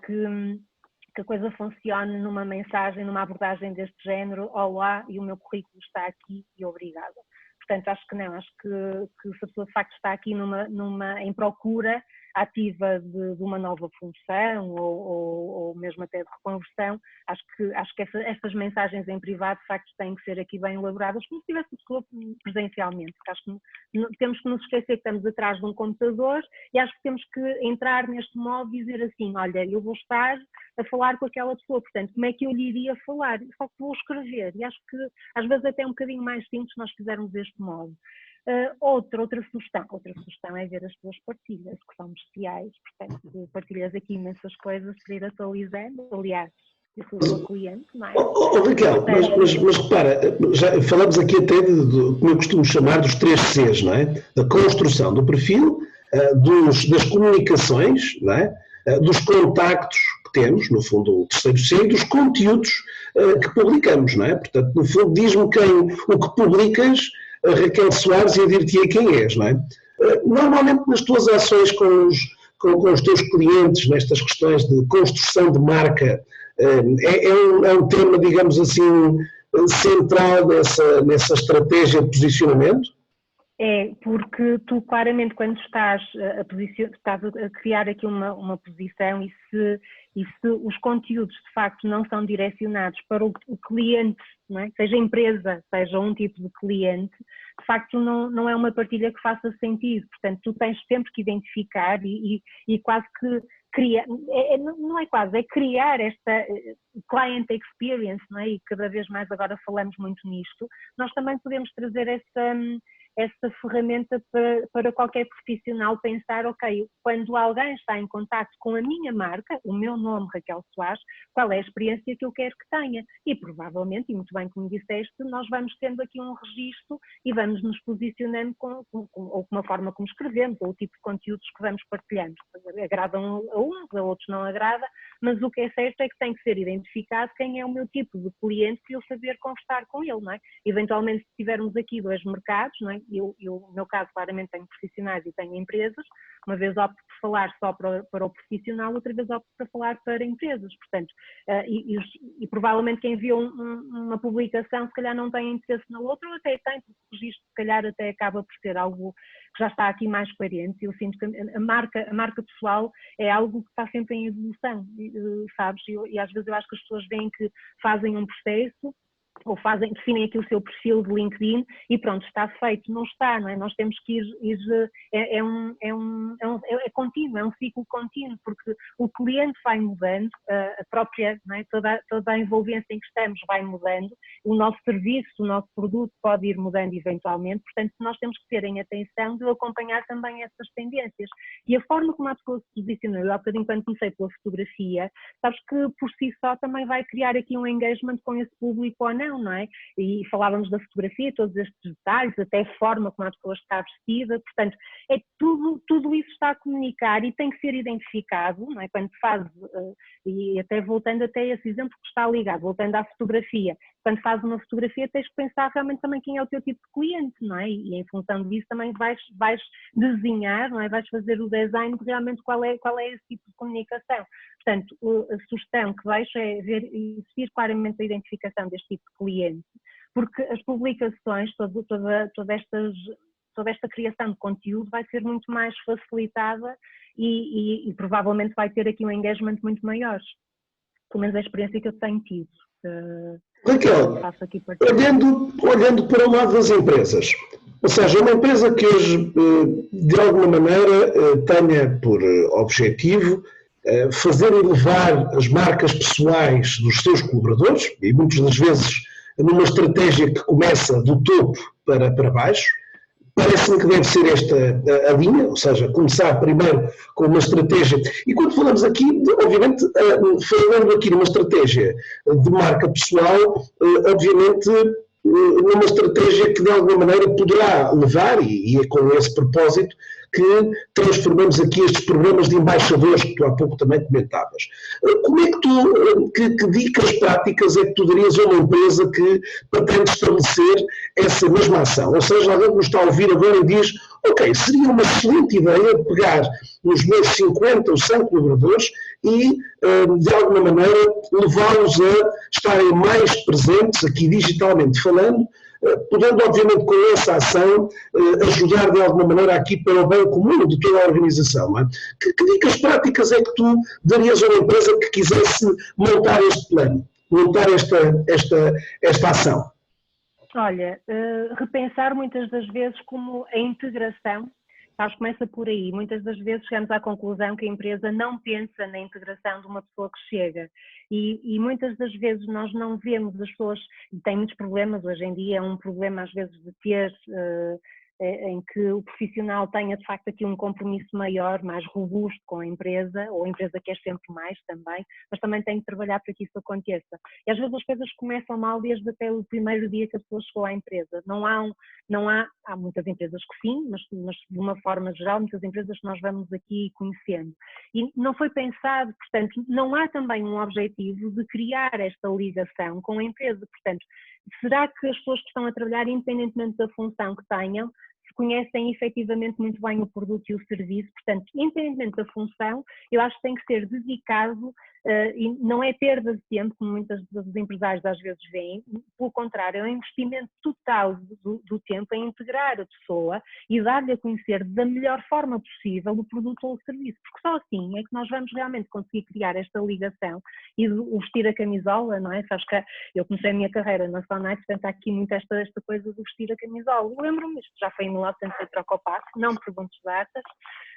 Que a coisa funcione numa mensagem, numa abordagem deste género, olá, e o meu currículo está aqui e obrigada. Portanto, acho que não, acho que se a pessoa de facto está aqui em procura ativa de uma nova função ou mesmo até de reconversão, acho que essas mensagens em privado de facto têm que ser aqui bem elaboradas, como se tivesse pessoa presencialmente, porque acho que temos que nos esquecer que estamos atrás de um computador e acho que temos que entrar neste modo e dizer assim, olha, eu vou estar a falar com aquela pessoa, portanto, como é que eu lhe iria falar? Só que vou escrever, e acho que às vezes até é um bocadinho mais simples se nós fizermos deste modo. Outra sugestão é ver as tuas partilhas, que são bestiais, portanto, partilhas aqui imensas coisas para ir atualizando. Aliás, eu sou tua cliente, não é? Raquel, mas repara, já falamos aqui até como eu costumo chamar, dos 3 Cs, não é? Da construção do perfil, das comunicações, não é? Dos contactos que temos, no fundo, o terceiro C, e dos conteúdos que publicamos, não é? Portanto, no fundo, diz-me o que publicas, a Raquel Soares, e eu dir-te quem és, não é? Normalmente, nas tuas ações com os teus clientes, nestas questões de construção de marca, é um tema, digamos assim, central nessa estratégia de posicionamento? É, porque tu claramente quando estás a criar aqui uma posição e se os conteúdos de facto não são direcionados para o cliente, não é? Seja empresa, seja um tipo de cliente, de facto não é uma partilha que faça sentido. Portanto, tu tens sempre que identificar e quase que criar, não é quase, é criar esta client experience, não é? E cada vez mais agora falamos muito nisto. Nós também podemos trazer essa ferramenta para qualquer profissional pensar, ok, quando alguém está em contacto com a minha marca, o meu nome, Raquel Soares, qual é a experiência que eu quero que tenha? E provavelmente, e muito bem como disseste, nós vamos tendo aqui um registro e vamos nos posicionando ou com uma forma como escrevemos, ou o tipo de conteúdos que vamos partilhando. Agradam a uns, a outros não agrada, mas o que é certo é que tem que ser identificado quem é o meu tipo de cliente para eu saber conversar com ele, não é? Eventualmente, se tivermos aqui 2 mercados, não é? Eu, no meu caso, claramente tenho profissionais e tenho empresas, uma vez opto por falar só para o profissional, outra vez opto para falar para empresas, portanto, e provavelmente quem viu uma publicação se calhar não tem interesse na outra, ou até tem, porque o registro se calhar até acaba por ser algo que já está aqui mais coerente. Eu sinto que a marca pessoal é algo que está sempre em evolução, sabes, e às vezes eu acho que as pessoas veem que fazem um processo, ou definem aqui o seu perfil de LinkedIn e pronto, está feito. Não está, não é? Nós temos que é contínuo, é um ciclo contínuo, porque o cliente vai mudando, a própria, não é? toda a envolvência em que estamos vai mudando, o nosso serviço, o nosso produto pode ir mudando eventualmente, portanto nós temos que ter em atenção de acompanhar também essas tendências. E a forma como a pessoa se posicionou, eu há bocadinho quando comecei pela fotografia, sabes que por si só também vai criar aqui um engagement com esse público ou não é? E falávamos da fotografia, todos estes detalhes, até a forma como a pessoa está vestida, portanto, tudo isso está a comunicar e tem que ser identificado, não é? Quando faz, e até voltando até a esse exemplo que está ligado, voltando à fotografia, quando faz uma fotografia tens que pensar realmente também quem é o teu tipo de cliente, não é? E em função disso também vais desenhar, não é? Vais fazer o design de realmente qual é esse tipo de comunicação. Portanto, a sugestão que deixo é existir claramente a identificação deste tipo de cliente, porque as publicações, toda esta criação de conteúdo vai ser muito mais facilitada e provavelmente vai ter aqui um engagement muito maior, pelo menos a experiência que eu tenho tido. Raquel, olhando para o lado das empresas, ou seja, uma empresa que hoje, de alguma maneira, tenha por objetivo fazer elevar as marcas pessoais dos seus colaboradores, e muitas das vezes numa estratégia que começa do topo para baixo, parece-me que deve ser esta a linha, ou seja, começar primeiro com uma estratégia. E quando falamos aqui, obviamente, falando aqui numa estratégia de marca pessoal, obviamente, numa estratégia que de alguma maneira poderá levar, e é com esse propósito, que transformamos aqui estes programas de embaixadores que tu há pouco também comentavas. Como é que tu, que dicas práticas é que tu darias a uma empresa que pretende estabelecer essa mesma ação? Ou seja, alguém que nos está a ouvir agora e diz, ok, seria uma excelente ideia pegar nos meus 50 ou 100 colaboradores e, de alguma maneira, levá-los a estarem mais presentes, aqui digitalmente falando, podendo, obviamente, com essa ação, ajudar de alguma maneira aqui para o bem comum de toda a organização. Não é? Que dicas práticas é que tu darias a uma empresa que quisesse montar este plano, montar esta ação? Olha, repensar muitas das vezes como a integração, sabes, começa por aí. Muitas das vezes chegamos à conclusão que a empresa não pensa na integração de uma pessoa que chega e muitas das vezes nós não vemos as pessoas, e tem muitos problemas hoje em dia, é um problema às vezes de ter em que o profissional tenha de facto aqui um compromisso maior, mais robusto com a empresa, ou a empresa quer sempre mais também, mas também tem que trabalhar para que isso aconteça. E às vezes as coisas começam mal desde até o primeiro dia que a pessoa chegou à empresa. Há muitas empresas que sim, mas de uma forma geral, muitas empresas que nós vamos aqui conhecendo. E não foi pensado, portanto, não há também um objetivo de criar esta ligação com a empresa. Portanto, será que as pessoas que estão a trabalhar, independentemente da função que tenham, se conhecem efetivamente muito bem o produto e o serviço? Portanto, independentemente da função, eu acho que tem que ser dedicado, e não é perda de tempo, como muitos dos empresários às vezes veem, pelo contrário, é um investimento total do tempo em integrar a pessoa e dar-lhe a conhecer da melhor forma possível o produto ou o serviço, porque só assim é que nós vamos realmente conseguir criar esta ligação e vestir a camisola, não é? Sabes que eu comecei a minha carreira na Sonai, portanto há aqui muito esta coisa de vestir a camisola. Eu lembro-me, isto já foi em 1984, não me perguntes datas,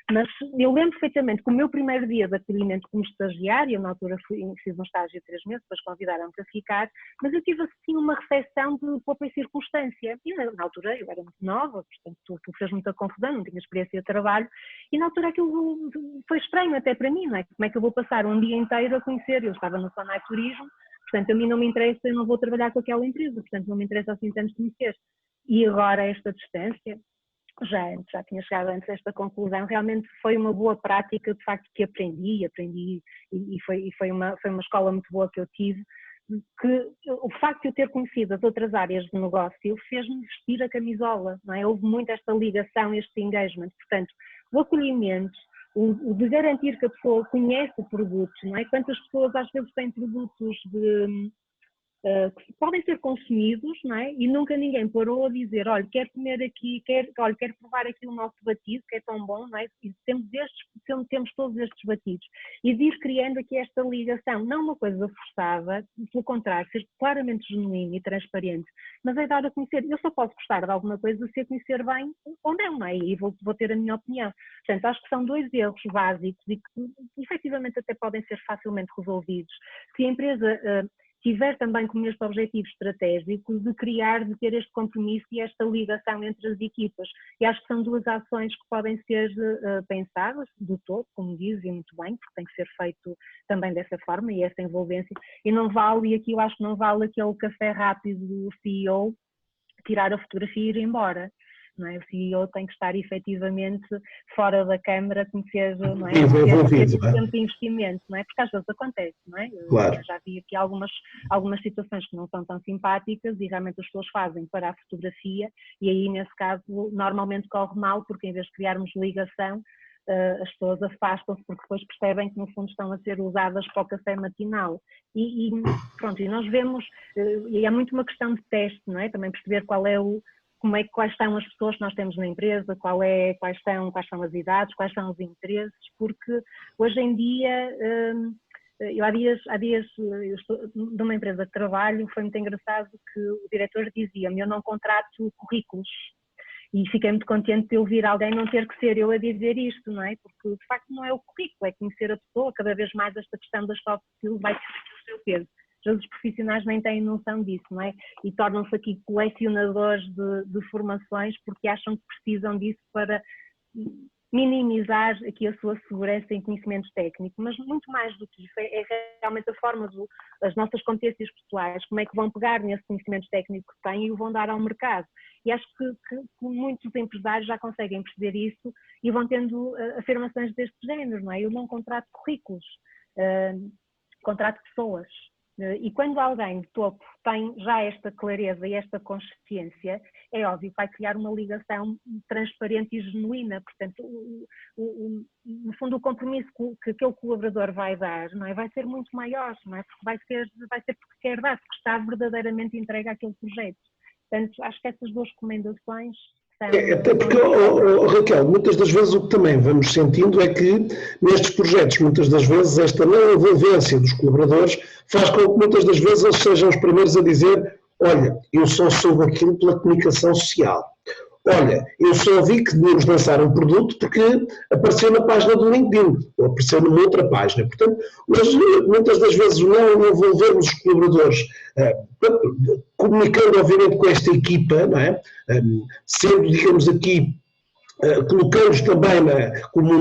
mas eu lembro perfeitamente que o meu primeiro dia de acolhimento como estagiária, eu na altura fiz um estágio de 3 meses, depois convidaram-me para ficar, mas eu tive assim uma recepção de pouca circunstância. E na altura eu era muito nova, portanto tu fez muita confusão, não tinha experiência de trabalho, e na altura aquilo foi estranho até para mim, não é? Como é que eu vou passar um dia inteiro a conhecer? Eu estava no Sonai Turismo, portanto a mim não me interessa, eu não vou trabalhar com aquela empresa, portanto não me interessa assim tanto conhecer. E agora esta distância, já tinha chegado antes a esta conclusão, realmente foi uma boa prática, de facto, que aprendi e foi uma escola muito boa que eu tive, que o facto de eu ter conhecido as outras áreas de negócio fez-me vestir a camisola, não é? Houve muito esta ligação, este engagement, portanto, o acolhimento, o de garantir que a pessoa conhece o produto, não é? Quantas pessoas às vezes têm produtos que podem ser consumidos, não é? E nunca ninguém parou a dizer, olha, quero comer aqui, quero provar aqui o nosso batido, que é tão bom, não é? E temos todos estes batidos. E de ir criando aqui esta ligação, não uma coisa forçada, pelo contrário, ser claramente genuíno e transparente, mas é dar a conhecer. Eu só posso gostar de alguma coisa se a conhecer bem ou não, não é? E vou ter a minha opinião. Portanto, acho que são 2 erros básicos e que efetivamente até podem ser facilmente resolvidos. Se a empresa tiver também como este objetivo estratégico de ter este compromisso e esta ligação entre as equipas. E acho que são 2 ações que podem ser pensadas do todo, como dizem muito bem, porque tem que ser feito também dessa forma e essa envolvência. E não vale, e aqui eu acho que não vale aquele café rápido do CEO tirar a fotografia e ir embora. Não é? O CEO tem que estar efetivamente fora da câmara, conhecer, não é? Ter tempo de investimento, não é? Porque às vezes acontece, não é? Claro. Eu já vi aqui algumas situações que não são tão simpáticas e realmente as pessoas fazem para a fotografia e aí nesse caso normalmente corre mal porque em vez de criarmos ligação as pessoas afastam-se porque depois percebem que no fundo estão a ser usadas para o café matinal e pronto, e nós vemos, e é muito uma questão de teste, não é? Também perceber quais são as pessoas que nós temos na empresa, quais são as idades, quais são os interesses, porque hoje em dia, eu há dias eu estou numa empresa de trabalho, foi muito engraçado que o diretor dizia-me, eu não contrato currículos, e fiquei muito contente de ouvir alguém não ter que ser eu a dizer isto, não é? Porque de facto não é o currículo, é conhecer a pessoa, cada vez mais esta questão das soft skills vai ter o seu peso. Os profissionais nem têm noção disso, não é? E tornam-se aqui colecionadores de formações porque acham que precisam disso para minimizar aqui a sua segurança em conhecimento técnico, mas muito mais do que isso, é realmente a forma as nossas competências pessoais, como é que vão pegar nesse conhecimento técnico que têm e o vão dar ao mercado. E acho que muitos empresários já conseguem perceber isso e vão tendo afirmações deste género, não é? Eu não contrato currículos, contrato pessoas. E quando alguém de topo tem já esta clareza e esta consciência, é óbvio que vai criar uma ligação transparente e genuína. Portanto, no fundo, o compromisso que aquele colaborador vai dar, não é? Vai ser muito maior, não é? Porque vai ser porque quer dar, porque está verdadeiramente entregue àquele projeto. Portanto, acho que essas 2 recomendações até porque, Raquel, muitas das vezes o que também vamos sentindo é que nestes projetos, muitas das vezes, esta não envolvência dos colaboradores faz com que muitas das vezes eles sejam os primeiros a dizer olha, eu só soube aquilo pela comunicação social. olha, eu só vi que devíamos lançar um produto porque apareceu na página do LinkedIn, ou apareceu numa outra página. Portanto, mas muitas das vezes não envolvermos os colaboradores, comunicando obviamente com esta equipa, não é? Sendo, digamos aqui, colocamos também como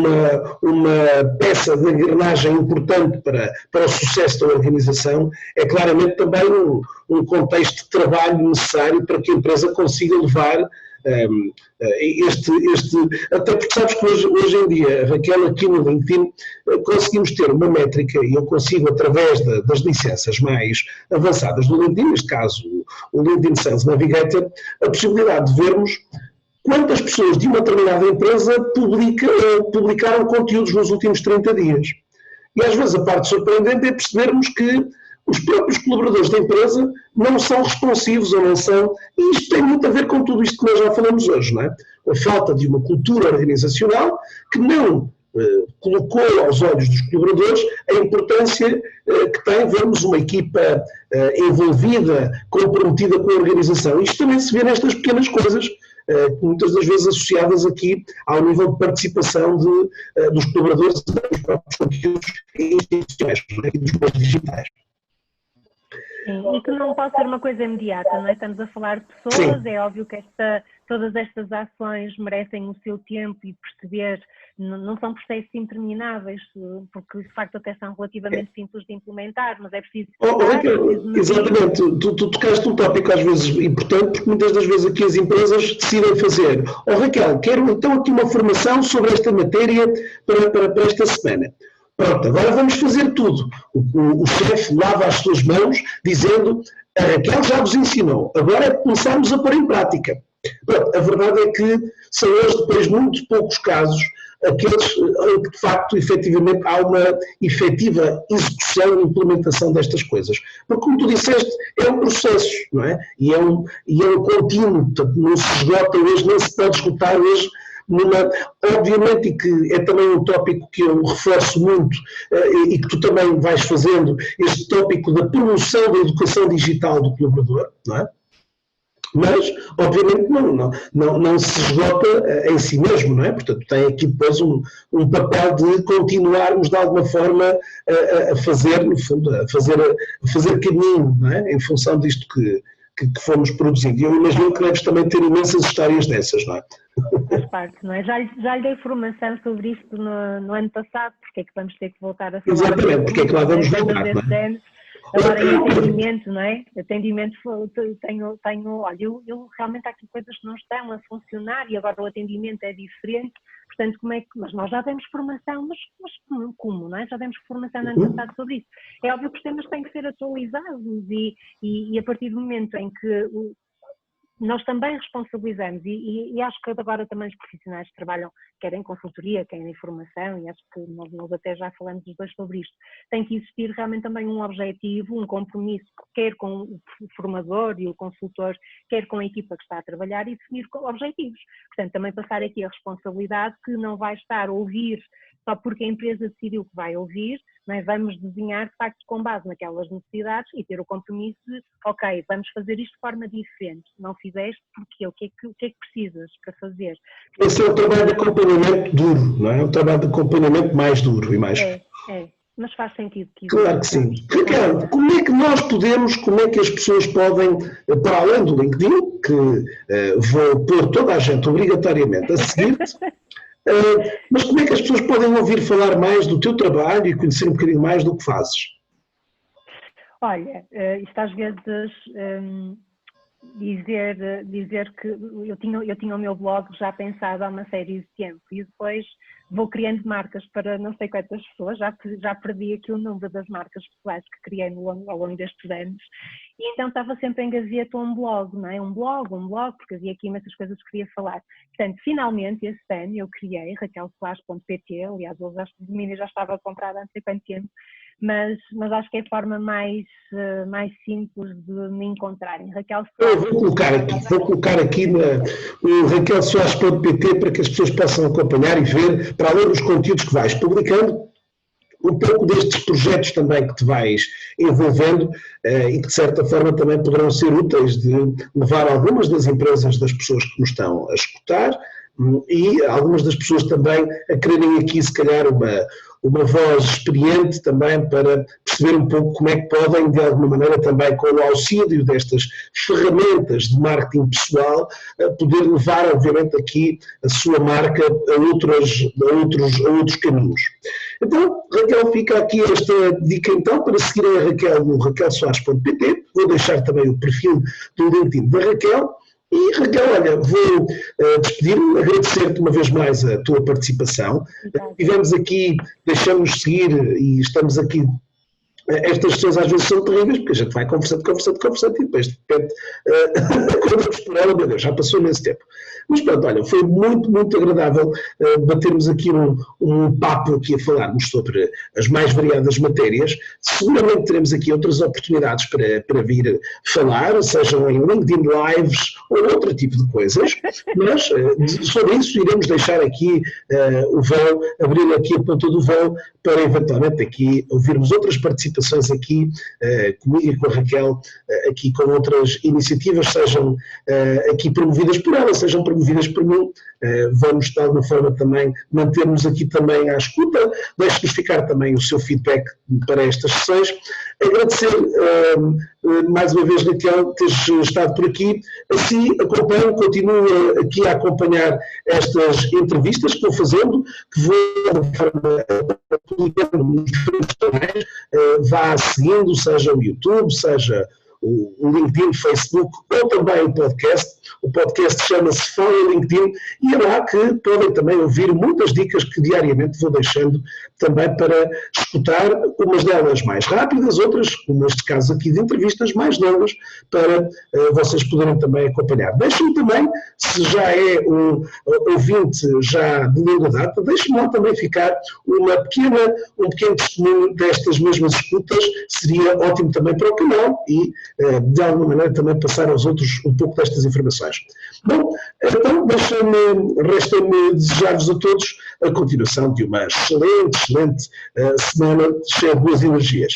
uma peça de engrenagem importante para o sucesso da organização, é claramente também um contexto de trabalho necessário para que a empresa consiga levar até porque sabes que hoje em dia, Raquel, aqui no LinkedIn, conseguimos ter uma métrica e eu consigo, através das licenças mais avançadas do LinkedIn, neste caso o LinkedIn Sales Navigator, a possibilidade de vermos quantas pessoas de uma determinada empresa publicaram conteúdos nos últimos 30 dias. E às vezes a parte surpreendente é percebermos que os próprios colaboradores da empresa não são responsivos ou não são, e isto tem muito a ver com tudo isto que nós já falamos hoje, não é? A falta de uma cultura organizacional que não colocou aos olhos dos colaboradores a importância que tem vermos uma equipa envolvida, comprometida com a organização. Isto também se vê nestas pequenas coisas, muitas das vezes associadas aqui ao nível de participação dos colaboradores dos próprios conteúdos institucionais e dos meios digitais. Sim, e que não pode ser uma coisa imediata, não é? Estamos a falar de pessoas, sim. É óbvio que todas estas ações merecem o seu tempo e perceber, não são processos intermináveis, porque de facto até são relativamente simples de implementar, mas é preciso... Exatamente, tu tocaste um tópico às vezes importante, porque muitas das vezes aqui as empresas decidem fazer. Raquel, quero então aqui uma formação sobre esta matéria para esta semana. Pronto, agora vamos fazer tudo. O chefe lava as suas mãos dizendo, a Raquel já vos ensinou, agora é começarmos a pôr em prática. Pronto, a verdade é que são hoje, depois de muito poucos casos, aqueles em que de facto, efetivamente, há uma efetiva execução e implementação destas coisas. Porque, como tu disseste, é um processo, não é? E é um contínuo, portanto, não se esgota hoje, nem se pode esgotar hoje. Obviamente, e que é também um tópico que eu reforço muito e que tu também vais fazendo, este tópico da promoção da educação digital do colaborador, não é? Mas, obviamente, não se esgota em si mesmo, não é? Portanto, tem aqui depois um papel de continuarmos de alguma forma a fazer, no fundo, a fazer caminho, não é? Em função disto que fomos produzindo. E eu imagino que deves também ter imensas histórias dessas, não é? Faz parte, não é? Já lhe dei formação sobre isto no ano passado, porque é que vamos ter que voltar a falar. Exatamente, porque é que lá vamos voltar, não é? Agora em atendimento, não é? Atendimento, olha, eu realmente há aqui coisas que não estão a funcionar e agora o atendimento é diferente, portanto, mas nós já demos formação, mas como, não é? Já demos formação no ano passado sobre isso. É óbvio que os temas têm que ser atualizados e a partir do momento em que nós também responsabilizamos e acho que agora também os profissionais que trabalham, quer em consultoria, quer em formação, e acho que nós até já falamos os dois sobre isto, tem que existir realmente também um objetivo, um compromisso, quer com o formador e o consultor, quer com a equipa que está a trabalhar e definir objetivos. Portanto, também passar aqui a responsabilidade que não vai estar a ouvir só porque a empresa decidiu que vai ouvir, mas vamos desenhar de facto com base naquelas necessidades e ter o compromisso de, ok, vamos fazer isto de forma diferente. Não fizeste porque o que é que precisas para fazer? Esse é o trabalho de acompanhamento duro, não é? O trabalho de acompanhamento mais duro e mais... É. Mas faz sentido que... Claro que sim. Ricardo, como é que nós podemos, como é que as pessoas podem, para além do LinkedIn, que vou pôr toda a gente obrigatoriamente a seguir-te, mas como é que as pessoas podem ouvir falar mais do teu trabalho e conhecer um bocadinho mais do que fazes? Olha, isto às vezes dizer que eu tinha o meu blog já pensado há uma série de tempo e depois vou criando marcas para não sei quantas pessoas, já perdi aqui o número das marcas pessoais que criei ao longo destes anos e então estava sempre em gaveta um blog, não é? Um blog, porque havia aqui imensas coisas que queria falar. Portanto, finalmente este ano eu criei raquelsoares.pt, aliás, o domínio já estava comprado há não sei quanto tempo, mas acho que é a forma mais simples de me encontrarem. Raquel Soares. Eu vou colocar aqui no raquelsoares.pt para que as pessoas possam acompanhar e ver, para além dos conteúdos que vais publicando, um pouco destes projetos também que te vais envolvendo e que de certa forma também poderão ser úteis de levar algumas das empresas, das pessoas que nos estão a escutar e algumas das pessoas também a quererem aqui se calhar uma voz experiente também para perceber um pouco como é que podem, de alguma maneira também com o auxílio destas ferramentas de marketing pessoal, poder levar obviamente aqui a sua marca a outros caminhos. Então, Raquel, fica aqui esta dica então para seguirem a Raquel no raquelsoares.pt, vou deixar também o perfil do LinkedIn da Raquel. E Raquel, olha, vou despedir-me, agradecer-te uma vez mais a tua participação. Tivemos aqui, deixamos seguir e estamos aqui. Estas pessoas às vezes são terríveis, porque a gente vai conversando e depois de repente, acordamos por ela, meu Deus, já passou nesse tempo. Mas pronto, olha, foi muito, muito agradável batermos aqui um papo aqui a falarmos sobre as mais variadas matérias. Seguramente teremos aqui outras oportunidades para vir falar, sejam em LinkedIn Lives ou outro tipo de coisas, mas sobre isso iremos deixar aqui o véu, abrir aqui a ponta do véu para eventualmente aqui ouvirmos outras participações aqui comigo e com a Raquel, aqui com outras iniciativas, sejam aqui promovidas por ela, sejam promovidas por mim. Vamos de alguma forma também manter-nos aqui também à escuta, deixe-nos ficar também o seu feedback para estas sessões. Agradecer mais uma vez, Raquel, teres estado por aqui. Assim, acompanho, continuo aqui a acompanhar estas entrevistas que vou fazendo, que vou publicando nos diferentes canais, vá seguindo, seja o YouTube, seja o LinkedIn, Facebook ou também o podcast. O podcast chama-se Fala LinkedIn e é lá que podem também ouvir muitas dicas que diariamente vou deixando também para escutar, umas delas mais rápidas, outras, como neste caso aqui de entrevistas, mais longas, para vocês poderem também acompanhar. Deixem-me também, se já é um ouvinte já de longa data, deixem-me lá também ficar um pequeno testemunho destas mesmas escutas, seria ótimo também para o canal e de alguma maneira também passar aos outros um pouco destas informações. Bom, então resta-me desejar-vos a todos a continuação de uma excelente semana cheia de boas energias.